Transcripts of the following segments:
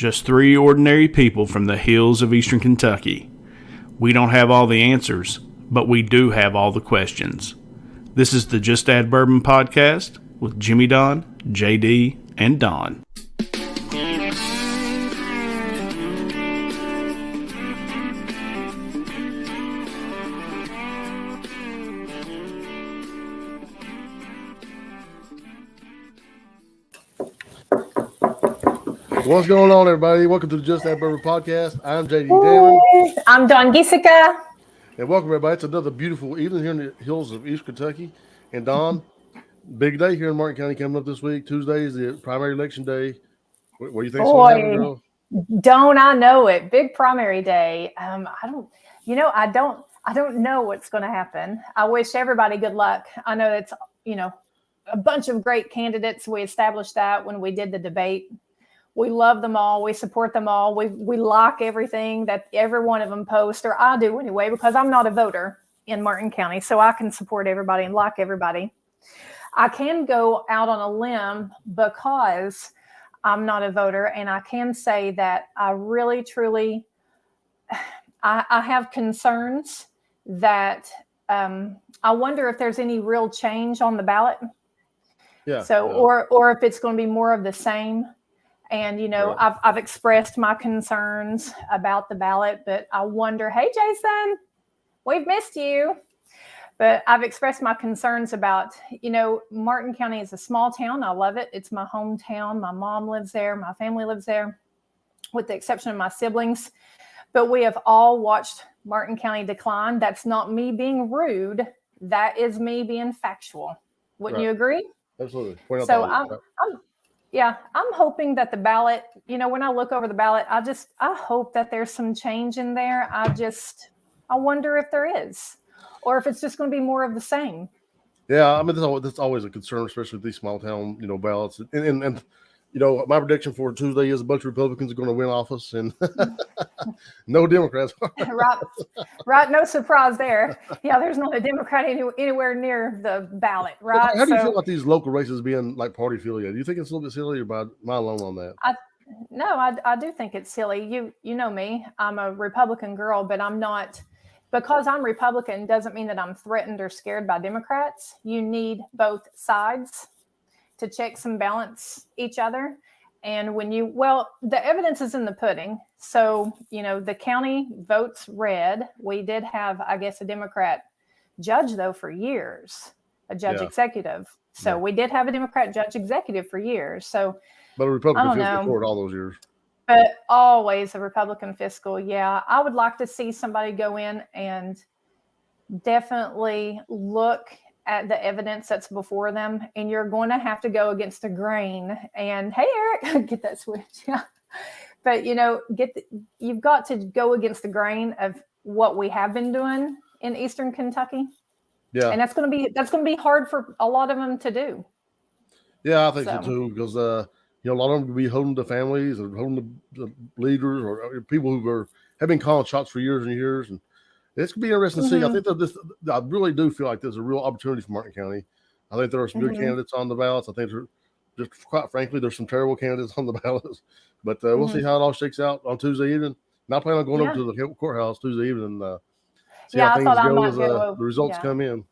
Just three ordinary people from the hills of eastern Kentucky. We don't have all the answers, but we do have all the questions. This is the Just Add Bourbon podcast with Jimmy Don, JD, and Don. What's going on, everybody? Welcome to the Just Add Bourbon podcast. I'm JD Damon. I'm Don Giesica. And welcome, everybody. It's another beautiful evening here in the hills of East Kentucky. And Don, big day here in Martin County coming up this week. Tuesday is the primary election day. What do you think? Boy, don't I know it? Big primary day. I don't know what's going to happen. I wish everybody good luck. I know it's, a bunch of great candidates. We established that when we did the debate. We love them all. We support them all. We like everything that every one of them posts, or I do anyway, because I'm not a voter in Martin County, so I can support everybody and like everybody. I can go out on a limb because I'm not a voter, and I can say that I really, truly, I have concerns that I wonder if there's any real change on the ballot. Yeah. So, or if it's going to be more of the same. And, right. I've expressed my concerns about the ballot, but I wonder, hey, Jason, we've missed you. But I've expressed my concerns about, Martin County is a small town. I love it. It's my hometown. My mom lives there. My family lives there, with the exception of my siblings. But we have all watched Martin County decline. That's not me being rude. That is me being factual. Wouldn't you agree? Absolutely. So I'm hoping that the ballot, when I look over the ballot, I hope that there's some change in there. I wonder if there is, or if it's just going to be more of the same. Yeah, I mean, that's always a concern, especially with these small town, ballots. And my prediction for Tuesday is a bunch of Republicans are going to win office and no Democrats. Right. No surprise there. Yeah, there's not a Democrat anywhere near the ballot, right? How do you feel about these local races being like party affiliated? Do you think it's a little bit silly, or am I alone on that? I do think it's silly. You know me. I'm a Republican girl, but I'm not. Because I'm Republican doesn't mean that I'm threatened or scared by Democrats. You need both sides to checks and balance each other. And the evidence is in the pudding. So, the county votes red. We did have, I guess, a Democrat judge, though, for years, a judge executive. So we did have a Democrat judge executive for years. So, but a Republican fiscal court all those years. But always a Republican fiscal. Yeah, I would like to see somebody go in and definitely look at the evidence that's before them, and you're going to have to go against the grain. And hey, Eric, get that switch. Yeah, but you've got to go against the grain of what we have been doing in Eastern Kentucky. Yeah, and that's going to be hard for a lot of them to do. Yeah, I think so too, because a lot of them will be holding the families or holding the leaders or people who have been calling shots for years and years, and it's going to be interesting to see. I think I really do feel like there's a real opportunity for Martin County. I think there are some good candidates on the ballots. I think just quite frankly, there's some terrible candidates on the ballots. But we'll see how it all shakes out on Tuesday evening. And I plan on going over to the courthouse Tuesday evening and see how things go as the results come in.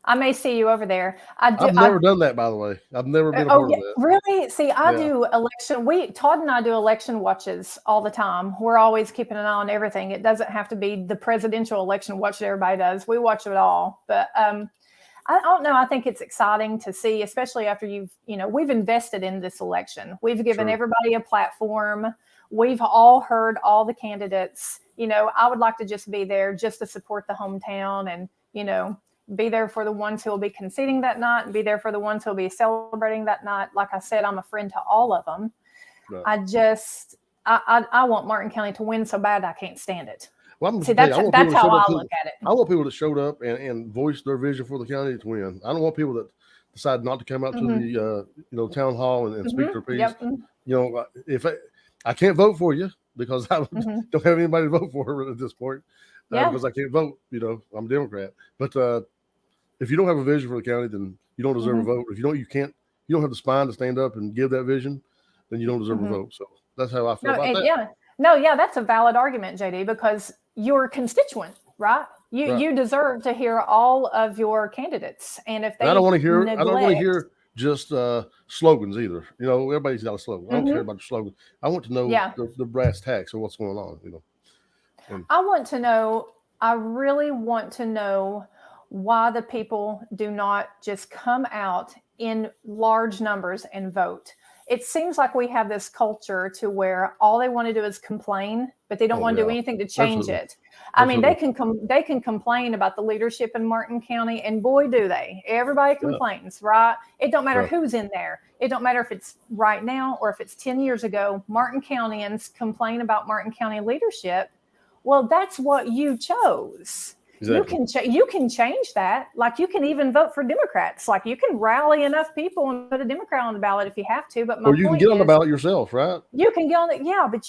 I may see you over there. I've never done that, by the way. I've never been a part of that. Really? See, I do election. Todd and I do election watches all the time. We're always keeping an eye on everything. It doesn't have to be the presidential election watch that everybody does. We watch it all. But I don't know. I think it's exciting to see, especially after we've invested in this election. We've given everybody a platform. We've all heard all the candidates. I would like to just be there just to support the hometown and, be there for the ones who will be conceding that night and be there for the ones who will be celebrating that night. Like I said, I'm a friend to all of them. Right. I want Martin County to win so bad I can't stand it. Well, that's how I look at it. I want people that showed up and voiced their vision for the county to win. I don't want people that decide not to come out to the town hall and speak their piece. Yep. If I can't vote for you because I don't have anybody to vote for at this point because I can't vote. I'm a Democrat. But if you don't have a vision for the county, then you don't deserve a vote. If you don't have the spine to stand up and give that vision, then you don't deserve a vote. So That's how I feel about that. Yeah, that's a valid argument, JD, because you're a constituent, right? You deserve to hear all of your candidates, and if they I don't want to hear just slogans either. You know, everybody's got a slogan. I don't care about the slogan. I want to know the brass tacks of what's going on. You know, I really want to know why the people do not just come out in large numbers and vote. It seems like we have this culture to where all they want to do is complain, but they don't want to do anything to change it. I mean, they can complain about the leadership in Martin County, and boy, do they. Everybody complains, right? It don't matter who's in there. It don't matter if it's right now or if it's 10 years ago. Martin Countyans complain about Martin County leadership. Well, that's what you chose. Exactly. You can change that. Like, you can even vote for Democrats. Like, you can rally enough people and put a Democrat on the ballot if you have to. But you can get on the ballot yourself, right? You can get on it, but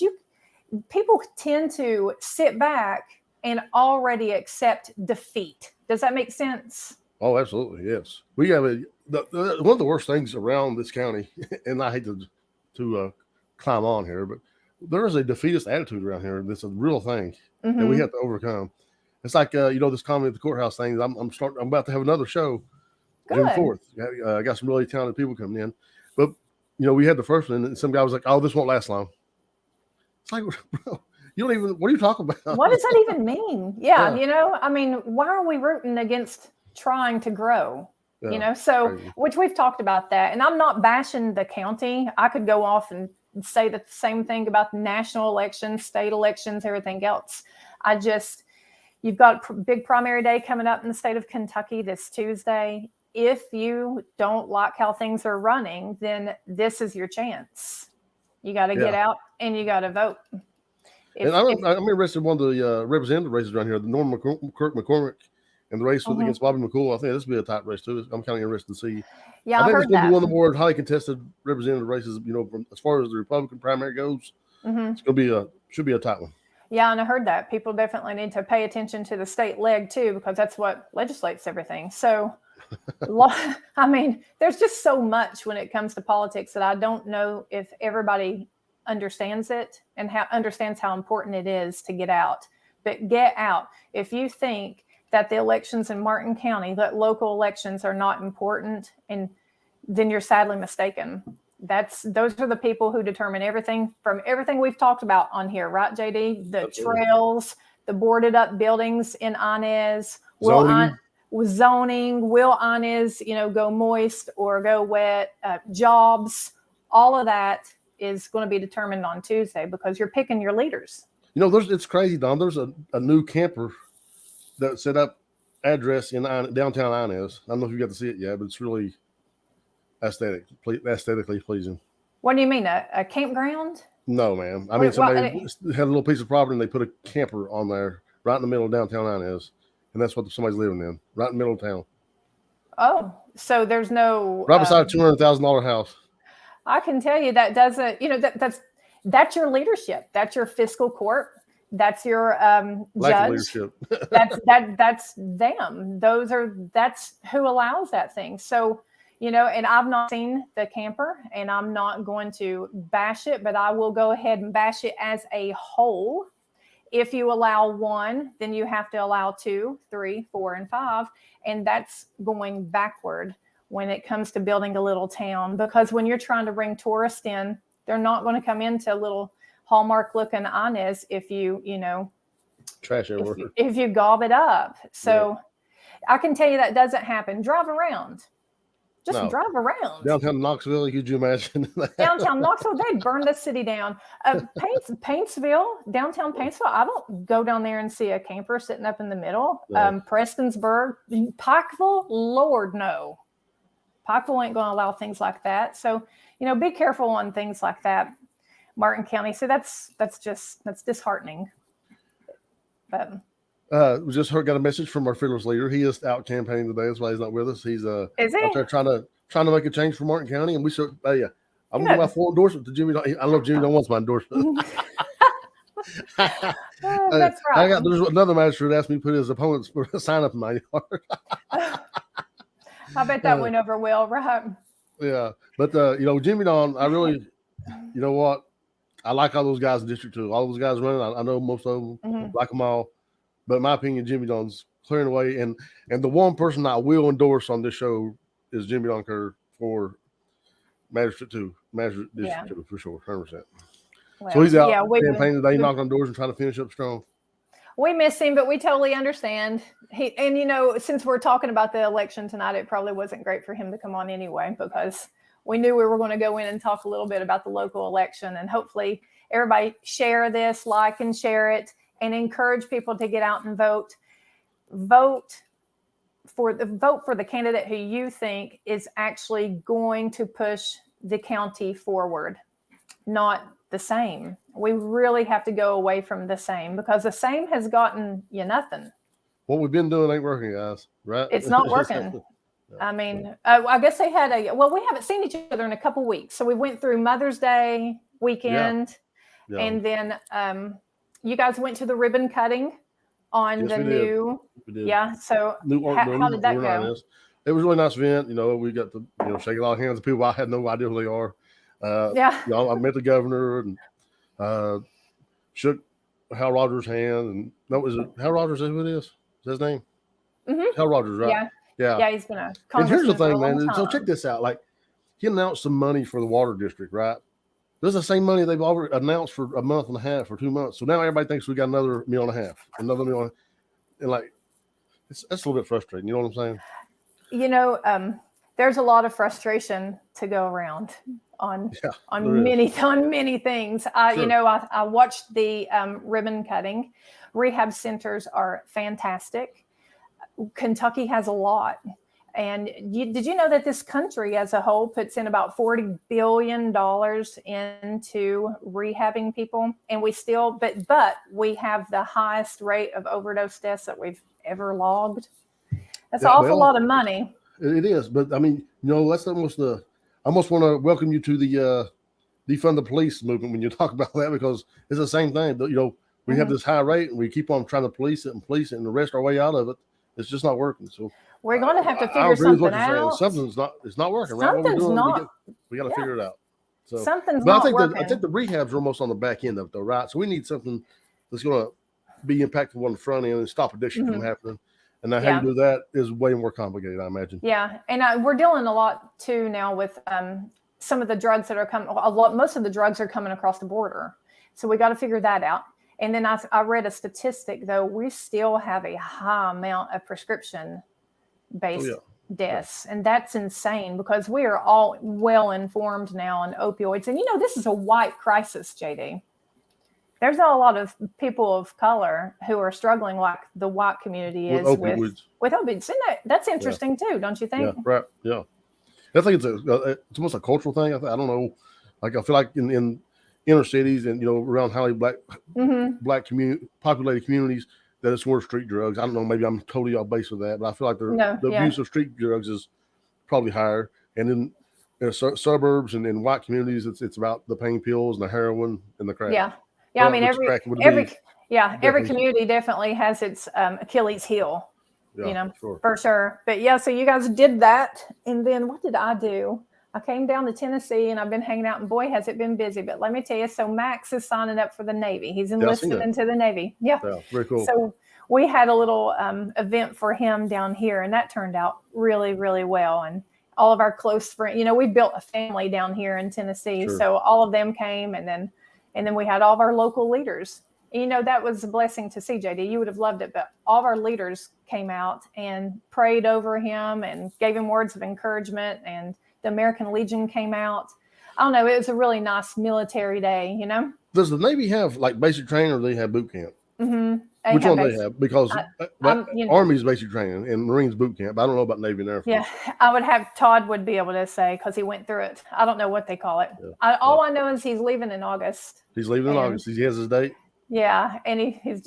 people tend to sit back and already accept defeat. Does that make sense? Oh, absolutely, yes. We have one of the worst things around this county, and I hate to climb on here, but there is a defeatist attitude around here. That's a real thing that we have to overcome. It's like this comedy at the courthouse thing. I'm about to have another show June 4th. I got some really talented people coming in, but we had the first one, and some guy was like, "Oh, this won't last long." It's like, bro, you don't even. What are you talking about? What does that even mean? Yeah. I mean, why are we rooting against trying to grow? Which we've talked about that, and I'm not bashing the county. I could go off and say the same thing about national elections, state elections, everything else. You've got big primary day coming up in the state of Kentucky this Tuesday. If you don't like how things are running, then this is your chance. You got to get out and you got to vote. I'm interested in one of the representative races around here, the Norman McCormick and the race against Bobby McCool. I think this will be a tight race too. I'm kind of interested to see. Yeah, I think it's going to be one of the more highly contested representative races. From as far as the Republican primary goes, it's going to be should be a tight one. Yeah, and I heard that. People definitely need to pay attention to the state leg, too, because that's what legislates everything. So, I mean, there's just so much when it comes to politics that I don't know if everybody understands it and understands how important it is to get out. But get out. If you think that the elections in Martin County, that local elections are not important, and then you're sadly mistaken. Those are the people who determine everything we've talked about on here, right, JD? The trails, the boarded up buildings in Inez, zoning, will Inez, go moist or go wet, jobs, all of that is going to be determined on Tuesday because you're picking your leaders. It's crazy, Don. There's a new camper that set up address in downtown Inez. I don't know if you got to see it yet, but it's really aesthetically pleasing. What do you mean, a campground? No, ma'am. I mean, somebody had a little piece of property and they put a camper on there right in the middle of downtown Inez, and that's what somebody's living in, right in the middle of town. Oh, so there's no right beside a $200,000 house. I can tell you that doesn't. That's your leadership. That's your fiscal court. That's your judge. Leadership. that's them. That's who allows that thing. So. And I've not seen the camper, and I'm not going to bash it, but I will go ahead and bash it as a whole. If you allow one, then you have to allow 2, 3, 4, and 5. And that's going backward when it comes to building a little town, because when you're trying to bring tourists in, they're not going to come into little Hallmark looking Inez if you trash everywhere. If you gob it up. So I can tell you that doesn't happen. Drive around. Drive around. Downtown Knoxville, could you imagine that? Downtown Knoxville, they burned the city down. Paintsville, downtown Paintsville, I don't go down there and see a camper sitting up in the middle. No. Prestonsburg, Pikeville, Lord, no. Pikeville ain't going to allow things like that. So, be careful on things like that. Martin County, so that's disheartening. But we just got a message from our fearless leader. He is out campaigning today. That's why he's not with us. He's out there trying to make a change for Martin County. And we should, I'm going to give my full endorsement to Jimmy. I know Jimmy don't want my endorsement. That's right. There's another magistrate asked me to put his opponent's sign up in my yard. I bet that went over well, right? Yeah, but Jimmy Don, I really, I like all those guys in District 2. All those guys running, I know most of them, like them all. But in my opinion, Jimmy Dunn's clearing the way. And the one person I will endorse on this show is Jimmy Dunn Kerr for Magistrate District 2, for sure, 100%. Well, so he's out campaigning today, knocking on doors and trying to finish up strong. We miss him, but we totally understand. Since we're talking about the election tonight, it probably wasn't great for him to come on anyway, because we knew we were going to go in and talk a little bit about the local election, and hopefully everybody share this, like and share it, and encourage people to get out and vote. Vote for the candidate who you think is actually going to push the county forward, not the same. We really have to go away from the same, because the same has gotten you nothing. What we've been doing ain't working, guys, right? It's not working. I mean, I guess they had we haven't seen each other in a couple weeks. So we went through Mother's Day weekend, and then you guys went to the ribbon cutting on the new. So how did that go? It was a really nice event. We got to shake a lot of hands with people I had no idea who they are. I met the governor and shook Hal Rogers' hand. And was it Hal Rogers? Who it is? Is that his name? Mm-hmm. Hal Rogers, right? Yeah, he's been a congressman. And here's the thing, man. So check this out. Like, he announced some money for the water district, right? This is the same money they've already announced for a month and a half or 2 months. So now everybody thinks we got another $1.5 million, another $1 million. And like, that's a little bit frustrating. You know what I'm saying? There's a lot of frustration to go around on many things. Sure. I watched the ribbon cutting. Rehab centers are fantastic. Kentucky has a lot. And did you know that this country as a whole puts in about $40 billion into rehabbing people? And we still, but we have the highest rate of overdose deaths that we've ever logged. That's an awful lot of money. It is. But I mean, that's almost I almost want to welcome you to the defund the police movement when you talk about that, because it's the same thing. We have this high rate and we keep on trying to police it and arrest our way out of it. It's just not working. So we're going to have to figure something out. It's not working, right? Something's not. We got to figure it out. So something's not working. I think the rehabs are almost on the back end of it, though, right? So we need something that's going to be impactful on the front end and stop addiction from happening. And now how you do that is way more complicated, I imagine. Yeah, and we're dealing a lot too now with some of the drugs that are coming. Most of the drugs are coming across the border, so we got to figure that out. And then I read a statistic, though, we still have a high amount of prescription-based deaths. And that's insane, because we are all well informed now on opioids. And, this is a white crisis, JD. There's not a lot of people of color who are struggling like the white community is with opioids. And that's interesting, too, don't you think? Yeah, right, yeah. I think it's almost a cultural thing. I don't know. Like, I feel like in inner cities and around highly black populated communities, that it's more street drugs. I don't know, maybe I'm totally off base with that, but I feel like the abuse of street drugs is probably higher. And in suburbs and in white communities, it's about the pain pills and the heroin and the crack. I mean, every community definitely has its Achilles heel, for sure. But so you guys did that, and then what did I do? I came down to Tennessee, and I've been hanging out, and boy, has it been busy. But let me tell you, so Max is signing up for the Navy. He's enlisted into the Navy. Yeah, very cool. So we had a little event for him down here, and that turned out really, really well. And all of our close friends, we built a family down here in Tennessee. Sure. So all of them came, and then we had all of our local leaders. That was a blessing to see, JD. You would have loved it, but all of our leaders came out and prayed over him and gave him words of encouragement, and the American Legion came out. I don't know. It was a really nice military day, Does the Navy have like basic training, or do they have boot camp? Mm-hmm. Which one do they have? Because Army's basic training and Marines boot camp. I don't know about Navy and Air Force. Yeah, I would have Todd would be able to say, because he went through it. I don't know what they call it. Yeah. All I know is he's leaving in August. He's leaving in August. He has his date. Yeah, and he's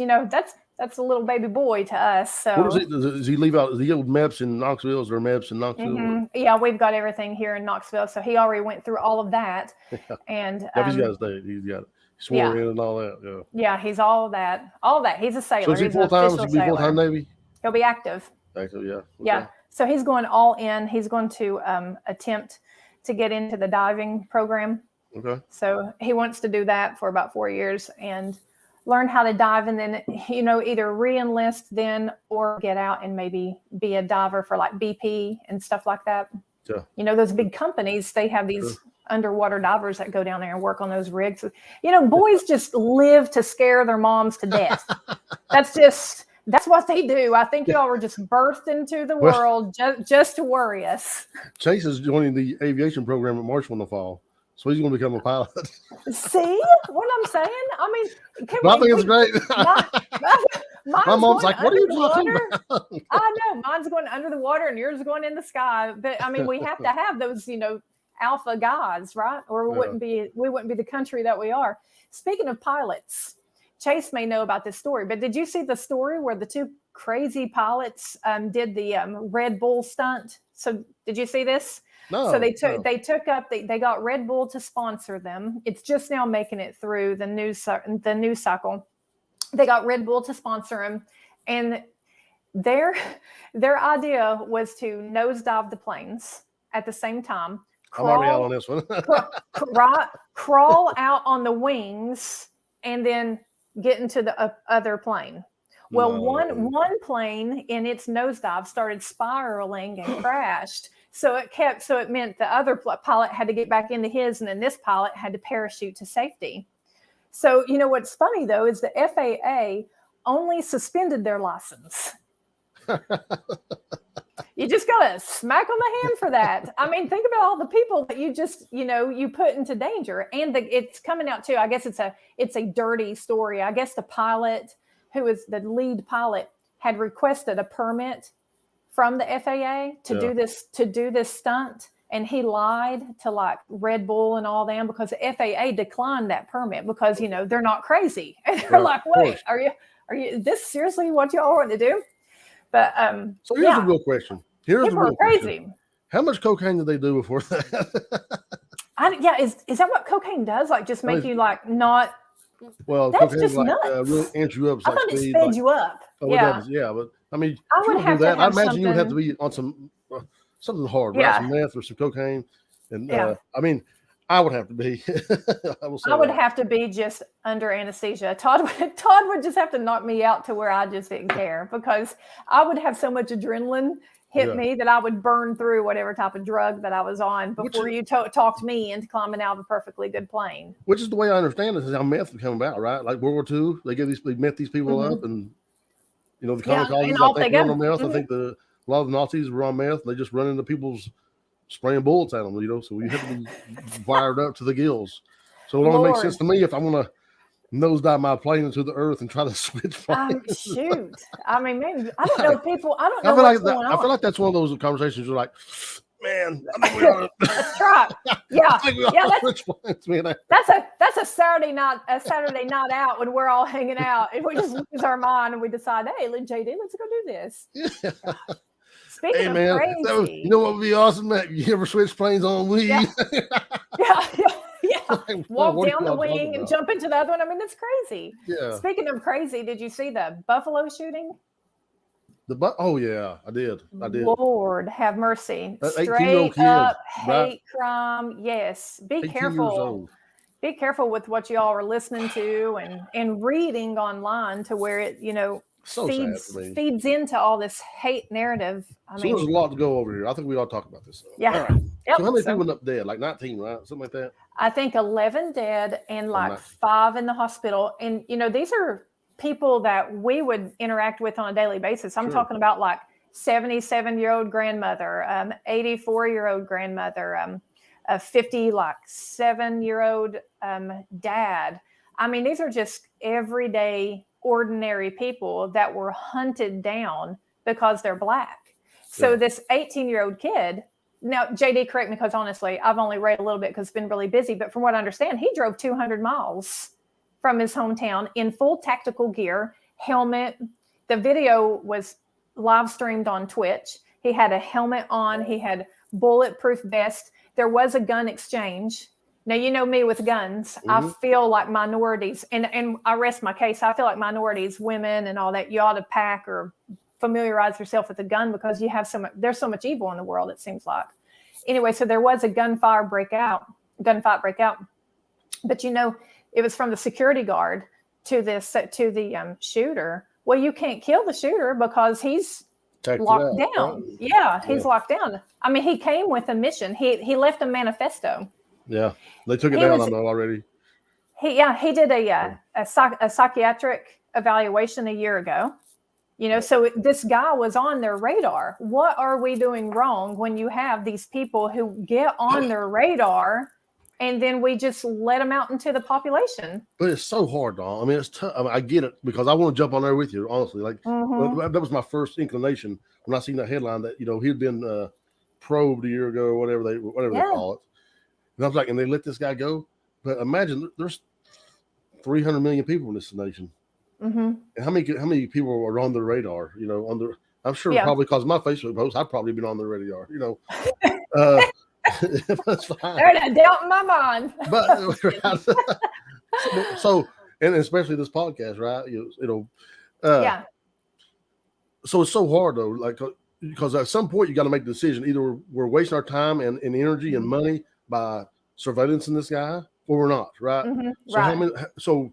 that's a little baby boy to us. So what does he leave out? Does he go with MEPS in Knoxville? Is there MEPS in Knoxville? Mm-hmm. Yeah, we've got everything here in Knoxville. So he already went through all of that. And he's got his date. He's got it. Sworn in and all that. Yeah, he's all that. He's a sailor. So is he full-time? Is he full-time Navy? He'll be active. Active, yeah. Okay. Yeah. So he's going all in. He's going to attempt to get into the diving program. Okay. So he wants to do that for about 4 years and learn how to dive, and then, either re-enlist then or get out and maybe be a diver for like BP and stuff like that. Yeah. Those big companies, they have these underwater divers that go down there and work on those rigs. Boys just live to scare their moms to death. That's what they do. I think y'all were just birthed into the world just to worry us. Chase is joining the aviation program at Marshall in the fall, so he's going to become a pilot. See what I'm saying? I mean, I think it's great. My mom's like, "What are you talking about?" I know mine's going under the water and yours is going in the sky. But I mean, we have to have those, alpha guys, right? Or we wouldn't be the country that we are. Speaking of pilots, Chase may know about this story, but did you see the story where the two crazy pilots did the Red Bull stunt? So did you see this? No. So they got Red Bull to sponsor them. It's just now making it through the news cycle. They got Red Bull to sponsor them, and their idea was to nosedive the planes at the same time. I'm already out on this one. Crawl out on the wings and then get into the other plane. Well, one plane in its nosedive started spiraling and crashed. So it meant the other pilot had to get back into his, and then this pilot had to parachute to safety. So, what's funny though is the FAA only suspended their license. You just got a smack on the hand for that. I mean, think about all the people that you just, you put into danger, and it's coming out too. I guess it's a dirty story. I guess the pilot, who is the lead pilot, had requested a permit from the FAA to do this stunt, and he lied to like Red Bull and all them because the FAA declined that permit because they're not crazy. And they're like, wait, are you this seriously what y'all want to do? But so here's the real question. Here's the real crazy. Question. How much cocaine did they do before that? Is that what cocaine does? Like just make you like not? Well, that's just nuts. Really amps you up. I thought it sped you up. Oh, yeah, but I mean, I would have do that. I imagine something... you would have to be on some something hard, right? Some meth or some cocaine, and I mean, I would have to be. I would have to be just under anesthesia. Todd would just have to knock me out to where I just didn't care because I would have so much adrenaline hit me that I would burn through whatever type of drug that I was on before you talked me into climbing out of a perfectly good plane. Which is the way I understand it, is how meth would come about, right? Like World War II, they met these people up, and the kamikazes, I think, were on meth. I think a lot of the Nazis were on meth. They just run into people's spraying bullets at them, so you have to be wired up to the gills. So it only makes sense to me if I want to nosedive my plane into the earth and try to switch planes. Shoot. I mean, maybe I don't know people. I don't know what's going on. I feel like that's one of those conversations you're like, man, I think we ought to. Let's try. Yeah. Switch planes, man. That's a Saturday night out when we're all hanging out and we just lose our mind and we decide, hey, JD, let's go do this. Yeah. Speaking of crazy. You know what would be awesome? You ever switch planes on weed? Yeah. Walk down the wing and jump into the other one. I mean, that's crazy. Yeah. Speaking of crazy, did you see the Buffalo shooting? Oh yeah, I did. Lord have mercy. That Straight up hate right? crime. Yes. Be careful. Be careful with what y'all are listening to and reading online to where it, feeds into all this hate narrative. I mean, there's a lot to go over here. I think we ought to talk about this. Yeah. All right. Yep. So how many people end up dead? Like 19, right? Something like that? I think 11 dead and like 5 in the hospital. And, these are people that we would interact with on a daily basis. I'm talking about like 77-year-old grandmother, 84-year-old grandmother, a 57-year-old dad. I mean, these are just everyday, ordinary people that were hunted down because they're Black. So this 18-year-old kid, now, JD, correct me, because honestly, I've only read a little bit because it's been really busy. But from what I understand, he drove 200 miles from his hometown in full tactical gear, helmet. The video was live streamed on Twitch. He had a helmet on. He had bulletproof vest. There was a gun exchange. Now, you know me with guns. I feel like minorities, and I rest my case. I feel like minorities, women and all that, you ought to pack or familiarize yourself with a gun because you have there's so much evil in the world, it seems like. Anyway, so there was a gunfight breakout. But it was from the security guard to the shooter. Well, you can't kill the shooter because he's locked down. Right? Yeah, he's locked down. I mean, he came with a mission. He left a manifesto. Yeah, they took it down. I know already. He did a psychiatric evaluation a year ago. So this guy was on their radar. What are we doing wrong when you have these people who get on their radar and then we just let them out into the population? But it's so hard, Dawn. I mean, it's tough. I mean, I get it because I want to jump on there with you, honestly. Like that was my first inclination when I seen that headline that he'd been probed a year ago or whatever they call it. And I was like, and they let this guy go. But imagine there's 300 million people in this nation. And how many people are on the radar? I'm sure probably because of my Facebook post, I've probably been on the radar. That's fine. There's a doubt in my mind. But so, and especially this podcast, right? So it's so hard though, like because at some point you got to make the decision: either we're wasting our time and energy and money by surveillancing this guy, or we're not, right? So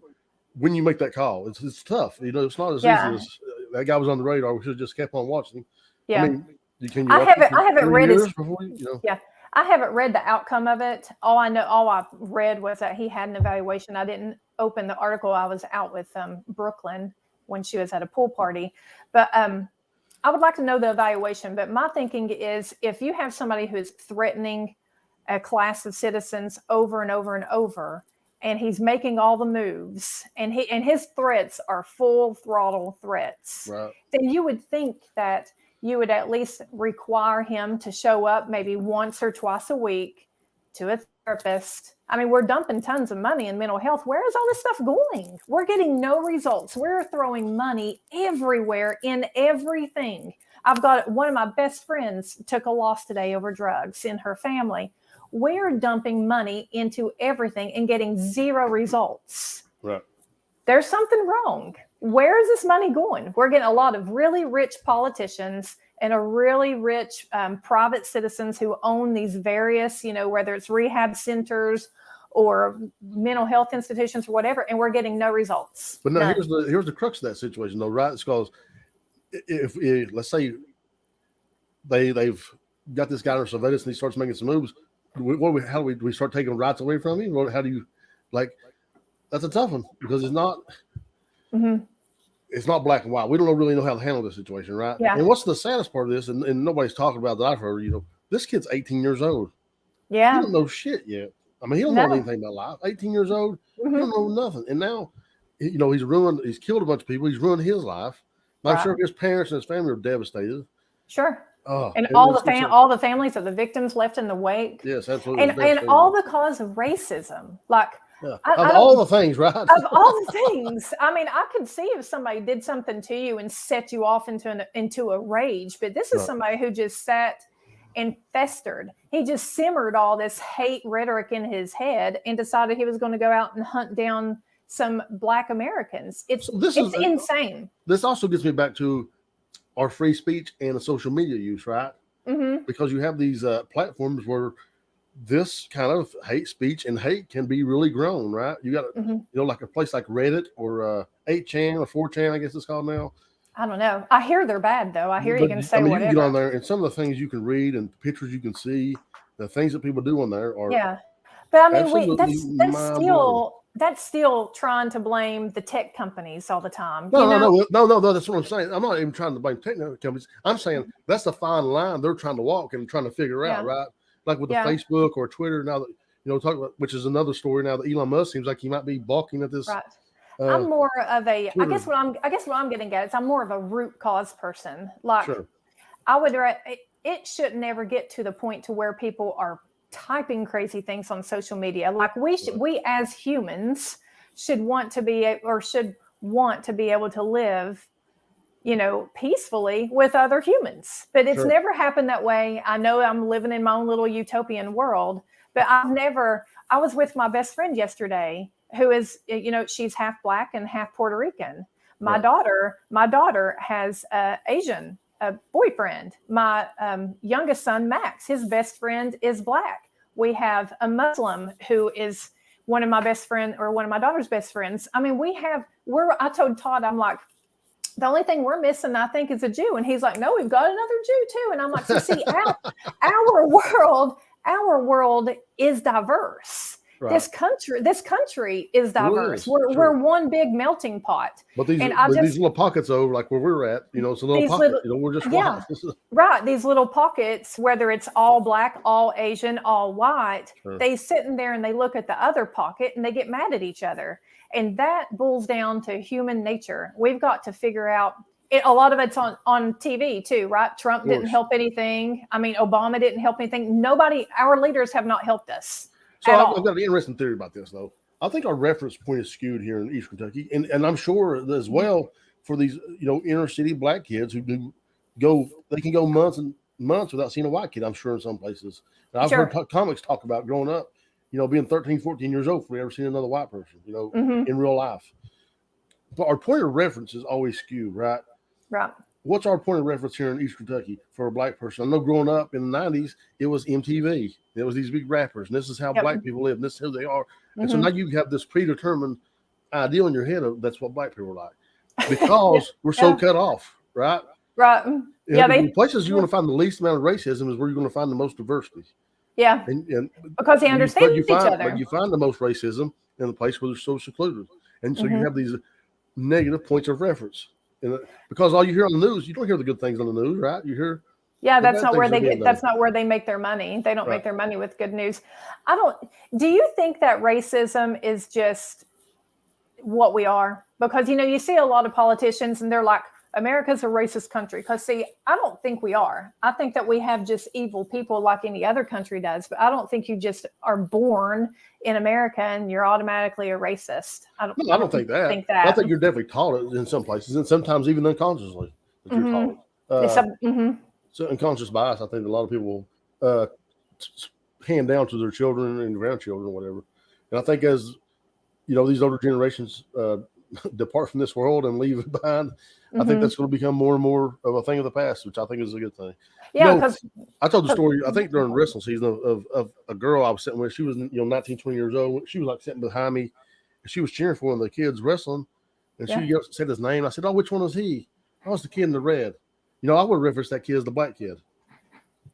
when you make that call, it's tough. It's not as easy as that guy was on the radar. We should have just kept on watching. Yeah. I mean, I haven't read I haven't read the outcome of it. All I read was that he had an evaluation. I didn't open the article. I was out with Brooklyn when she was at a pool party. But I would like to know the evaluation. But my thinking is if you have somebody who is threatening a class of citizens over and over and over, and he's making all the moves, and his threats are full throttle threats, right, then you would think that you would at least require him to show up maybe once or twice a week to a therapist. I mean, we're dumping tons of money in mental health. Where is all this stuff going? We're getting no results. We're throwing money everywhere in everything. I've got one of my best friends took a loss today over drugs in her family. We're dumping money into everything and getting zero results. Right. There's something wrong. Where is this money going? We're getting a lot of really rich politicians and a really rich private citizens who own these various, whether it's rehab centers or mental health institutions or whatever, and we're getting no results. But no, here's the crux of that situation, though, right? It's because if let's say they've got this guy under surveillance and he starts making some moves, how do we start taking rights away from him? How do you that's a tough one because it's not. It's not black and white. We don't really know how to handle this situation, right? Yeah. And what's the saddest part of this, and nobody's talking about that I've heard, this kid's 18 years old. Yeah. He don't know shit yet. I mean, he don't know anything about life. 18 years old, he don't know nothing. And now, he's killed a bunch of people. He's ruined his life. I'm sure his parents and his family are devastated. Sure. And all the families of the victims left in the wake. Yes, absolutely. And all because of racism. Yeah. Of all the things, right? Of all the things. I mean, I could see if somebody did something to you and set you off into a rage, but this is somebody who just sat and festered. He just simmered all this hate rhetoric in his head and decided he was going to go out and hunt down some Black Americans. It's insane. This also gets me back to our free speech and the social media use, right? Because you have these platforms where this kind of hate speech and hate can be really grown, right? You got like a place like Reddit or 8chan or 4chan, I guess it's called now. I don't know. I hear they're bad though. I hear you can say whatever. You can get on there, and some of the things you can read and pictures you can see, the things that people do on there are But I mean, that's still trying to blame the tech companies all the time. No, that's what I'm saying. I'm not even trying to blame tech companies. I'm saying that's a fine line they're trying to walk and trying to figure out, right? Like with the Facebook or Twitter now that talk about, which is another story now that Elon Musk seems like he might be balking at this. Right. I'm more of a Twitter. I guess what I'm getting at is I'm more of a root cause person. I would it should never get to the point to where people are typing crazy things on social media. Like we as humans should want to be able to live peacefully with other humans, but it's never happened that way. I know I'm living in my own little utopian world, but I was with my best friend yesterday who is, she's half Black and half Puerto Rican. My daughter has Asian boyfriend. My youngest son, Max, his best friend is Black. We have a Muslim who is one of my best friend or one of my daughter's best friends. I mean, I told Todd, I'm like, the only thing we're missing, I think, is a Jew. And he's like, no, we've got another Jew too. And I'm like, so see, our world is diverse. Right. This country is diverse. We're one big melting pot. But these little pockets over, like where we're at, it's a little pocket. We're just white. Right. These little pockets, whether it's all black, all Asian, all white, they sit in there and they look at the other pocket and they get mad at each other. And that boils down to human nature. We've got to figure out it. A lot of it's on TV too, right? Trump didn't help anything. I mean, Obama didn't help anything. Our leaders have not helped us. So I've got an interesting theory about this, though. I think our reference point is skewed here in East Kentucky, and I'm sure as well for these, inner city black kids who they can go months and months without seeing a white kid. I'm sure in some places. And I've heard comics talk about growing up, being 13, 14 years old before we ever seen another white person, in real life. But our point of reference is always skewed, right? Right. What's our point of reference here in East Kentucky for a black person? I know growing up in the 90s, it was MTV. It was these big rappers, and this is how black people live, and this is who they are. And so now you have this predetermined idea in your head of that's what black people are like because we're so cut off, right? Right. The places you're going to find the least amount of racism is where you're going to find the most diversity. Yeah. And because they understand each other. But you find the most racism in the place where they're so secluded. And so you have these negative points of reference. Because all you hear on the news, you don't hear the good things on the news, right? You hear that's not where they make their money. They don't make their money with good news. Do you think that racism is just what we are? Because you see a lot of politicians and they're like, America's a racist country. Because see, I don't think we are. I think that we have just evil people like any other country does. But I don't think you just are born in America and you're automatically a racist. I don't think that. I think you're definitely taught it in some places, and sometimes even unconsciously that you're taught. So unconscious bias, I think a lot of people hand down to their children and grandchildren or whatever. And I think as these older generations depart from this world and leave it behind, I think that's going to become more and more of a thing of the past, which I think is a good thing. Yeah, because I told the story, I think during wrestling season of a girl I was sitting with. She was 19, 20 years old. She was like sitting behind me, and she was cheering for one of the kids wrestling, and she said his name. I said, "Oh, which one is he?" "I was the kid in the red." I would reference that kid as the black kid.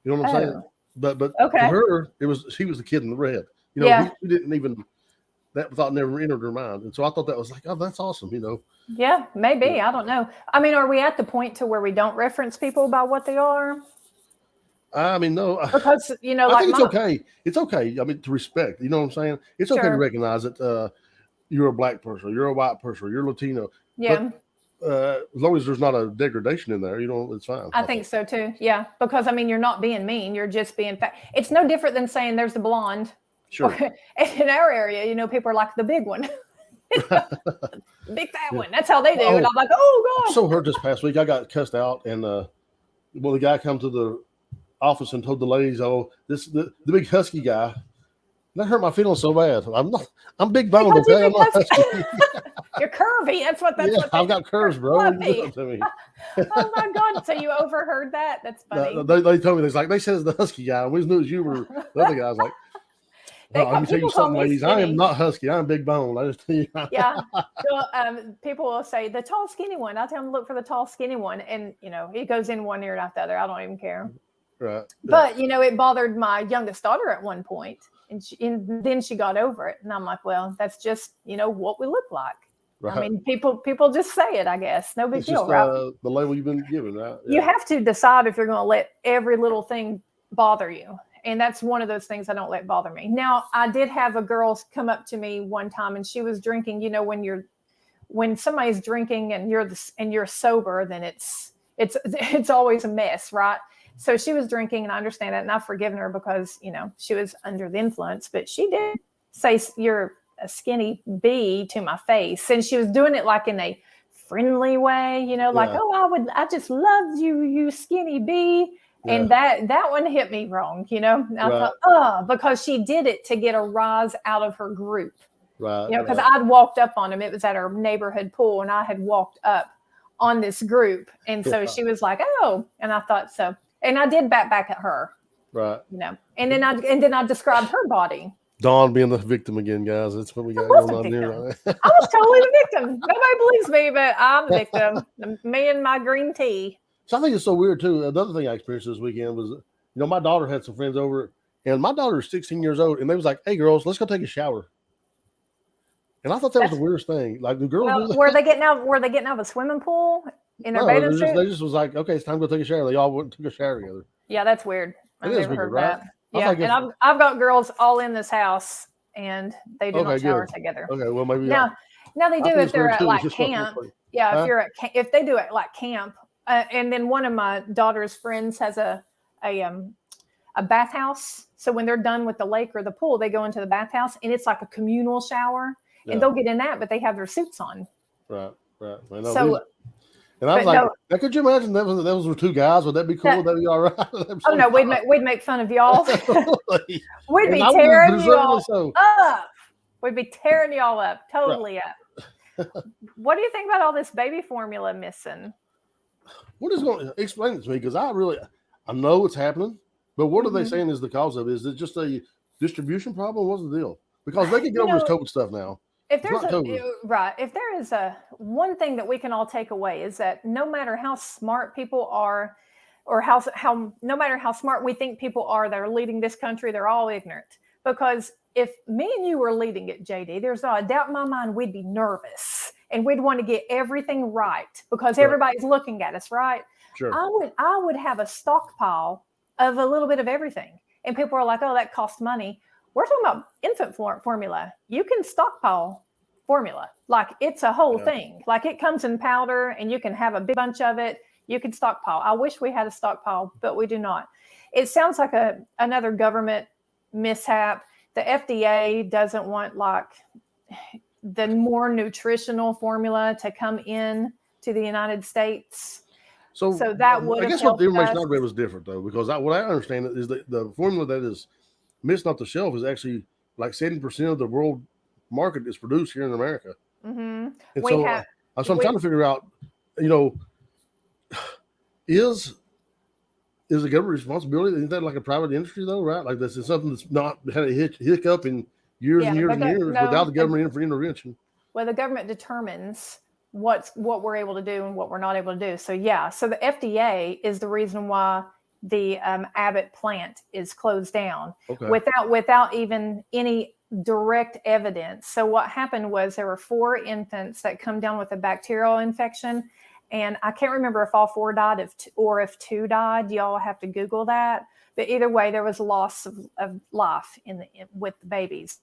You know what I'm saying? But for her, she was the kid in the red. He didn't even. That thought never entered her mind. And so I thought that was like, oh, that's awesome, Yeah, maybe. Yeah. I don't know. I mean, are we at the point to where we don't reference people about what they are? I mean, no. Because, I think it's okay. It's okay. I mean, to respect. You know what I'm saying? It's okay to recognize that you're a black person, you're a white person, you're Latino. Yeah. But, as long as there's not a degradation in there, it's fine. I think so, too. Yeah. Because, I mean, you're not being mean. You're just being it's no different than saying there's the blonde. Sure. In our area, people are like the big one. Big fat one. That's how they do. And I'm like, oh, God. I so hurt this past week. I got cussed out. And, the guy come to the office and told the ladies, the big husky guy. That hurt my feelings so bad. I'm big boned, okay? I'm not husky. You're curvy. That's what I've got curves, bro. What are you doing to me? Oh, my God. So you overheard that? That's funny. They told me, they said it's the husky guy. We knew you were the other guy. I was like, let me tell you something, ladies. I am not husky. I'm big bone. I just tell you. Yeah. So, people will say the tall, skinny one. I tell them to look for the tall, skinny one, and it goes in one ear and out the other. I don't even care. Right. But it bothered my youngest daughter at one point, and then she got over it, and I'm like, well, that's just what we look like. Right. I mean, people just say it. I guess no big deal, right? The label you've been given, right? Yeah. You have to decide if you're going to let every little thing bother you. And that's one of those things I don't let bother me. Now, I did have a girl come up to me one time, and she was drinking. When somebody's drinking and you're sober, then it's always a mess, right? So she was drinking, and I understand that, and I've forgiven her because she was under the influence. But she did say, "You're a skinny bee" to my face, and she was doing it like in a friendly way, like, "Oh, I just love you, you skinny bee." And that one hit me wrong, I thought, because she did it to get a rise out of her group, right? Because I'd walked up on him. It was at our neighborhood pool, and I had walked up on this group, and so she was like, "Oh," and I thought so, and I did back at her, right? And then I described her body, Dawn being the victim again, guys. That's what we got going on here. Right? I was totally the victim. Nobody believes me, but I'm the victim. Me and my green tea. So I think it's so weird too. Another thing I experienced this weekend was, my daughter had some friends over, and my daughter is 16 years old, and they was like, "Hey, girls, let's go take a shower." And I thought that was the weirdest thing. Like, the girls do that. Were they getting out of a swimming pool in their bathing suit? They just was like, "Okay, it's time to go take a shower." They all went and took a shower together. Yeah, that's weird. I've never heard that. Yeah, and I've got girls all in this house, and they do not shower together. Okay, well, maybe now they do if they're at like camp. Yeah, if they do it like camp, and then one of my daughter's friends has a bathhouse. So when they're done with the lake or the pool, they go into the bathhouse, and it's like a communal shower. Yeah. And they'll get in that, but they have their suits on. Right. I know. So, and I was like, now, could you imagine those were two guys? Would that be cool? Would that be all right? No, we'd make fun of y'all. We'd be tearing you all up. We'd be tearing y'all up, totally up. What do you think about all this baby formula missing? What is going to explain it to me? Because I know it's happening, but what are they saying is the cause of it? Is it just a distribution problem? What's the deal? Because they can get over this COVID stuff now. If there is one thing that we can all take away is that no matter how smart people are, or no matter how smart we think people are that are leading this country, they're all ignorant. Because if me and you were leading it, JD, there's not a doubt in my mind we'd be nervous and we'd want to get everything right because everybody's looking at us, right? Sure. I would have a stockpile of a little bit of everything, and people are like, "Oh, that costs money." We're talking about infant formula. You can stockpile formula. Like, it's a whole thing. Like, it comes in powder and you can have a big bunch of it. You can stockpile. I wish we had a stockpile, but we do not. It sounds like another government mishap. The FDA doesn't want like the more nutritional formula to come in to the United States. So that would I guess what the information I read was different though, because what I understand is that the formula that is missing off the shelf is actually like 70% of the world market is produced here in America. Mm-hmm. And so I'm trying to figure out, is a government responsibility? Isn't that like a private industry though, right? Like this is something that's not had a hiccup in years and years and years without the government intervention. Well, the government determines what we're able to do and what we're not able to do. So so the FDA is the reason why the Abbott plant is closed down without even any direct evidence. So what happened was there were 4 infants that come down with a bacterial infection, and I can't remember if all 4 died or if 2 died. Y'all have to Google that. But either way, there was loss of life with the babies.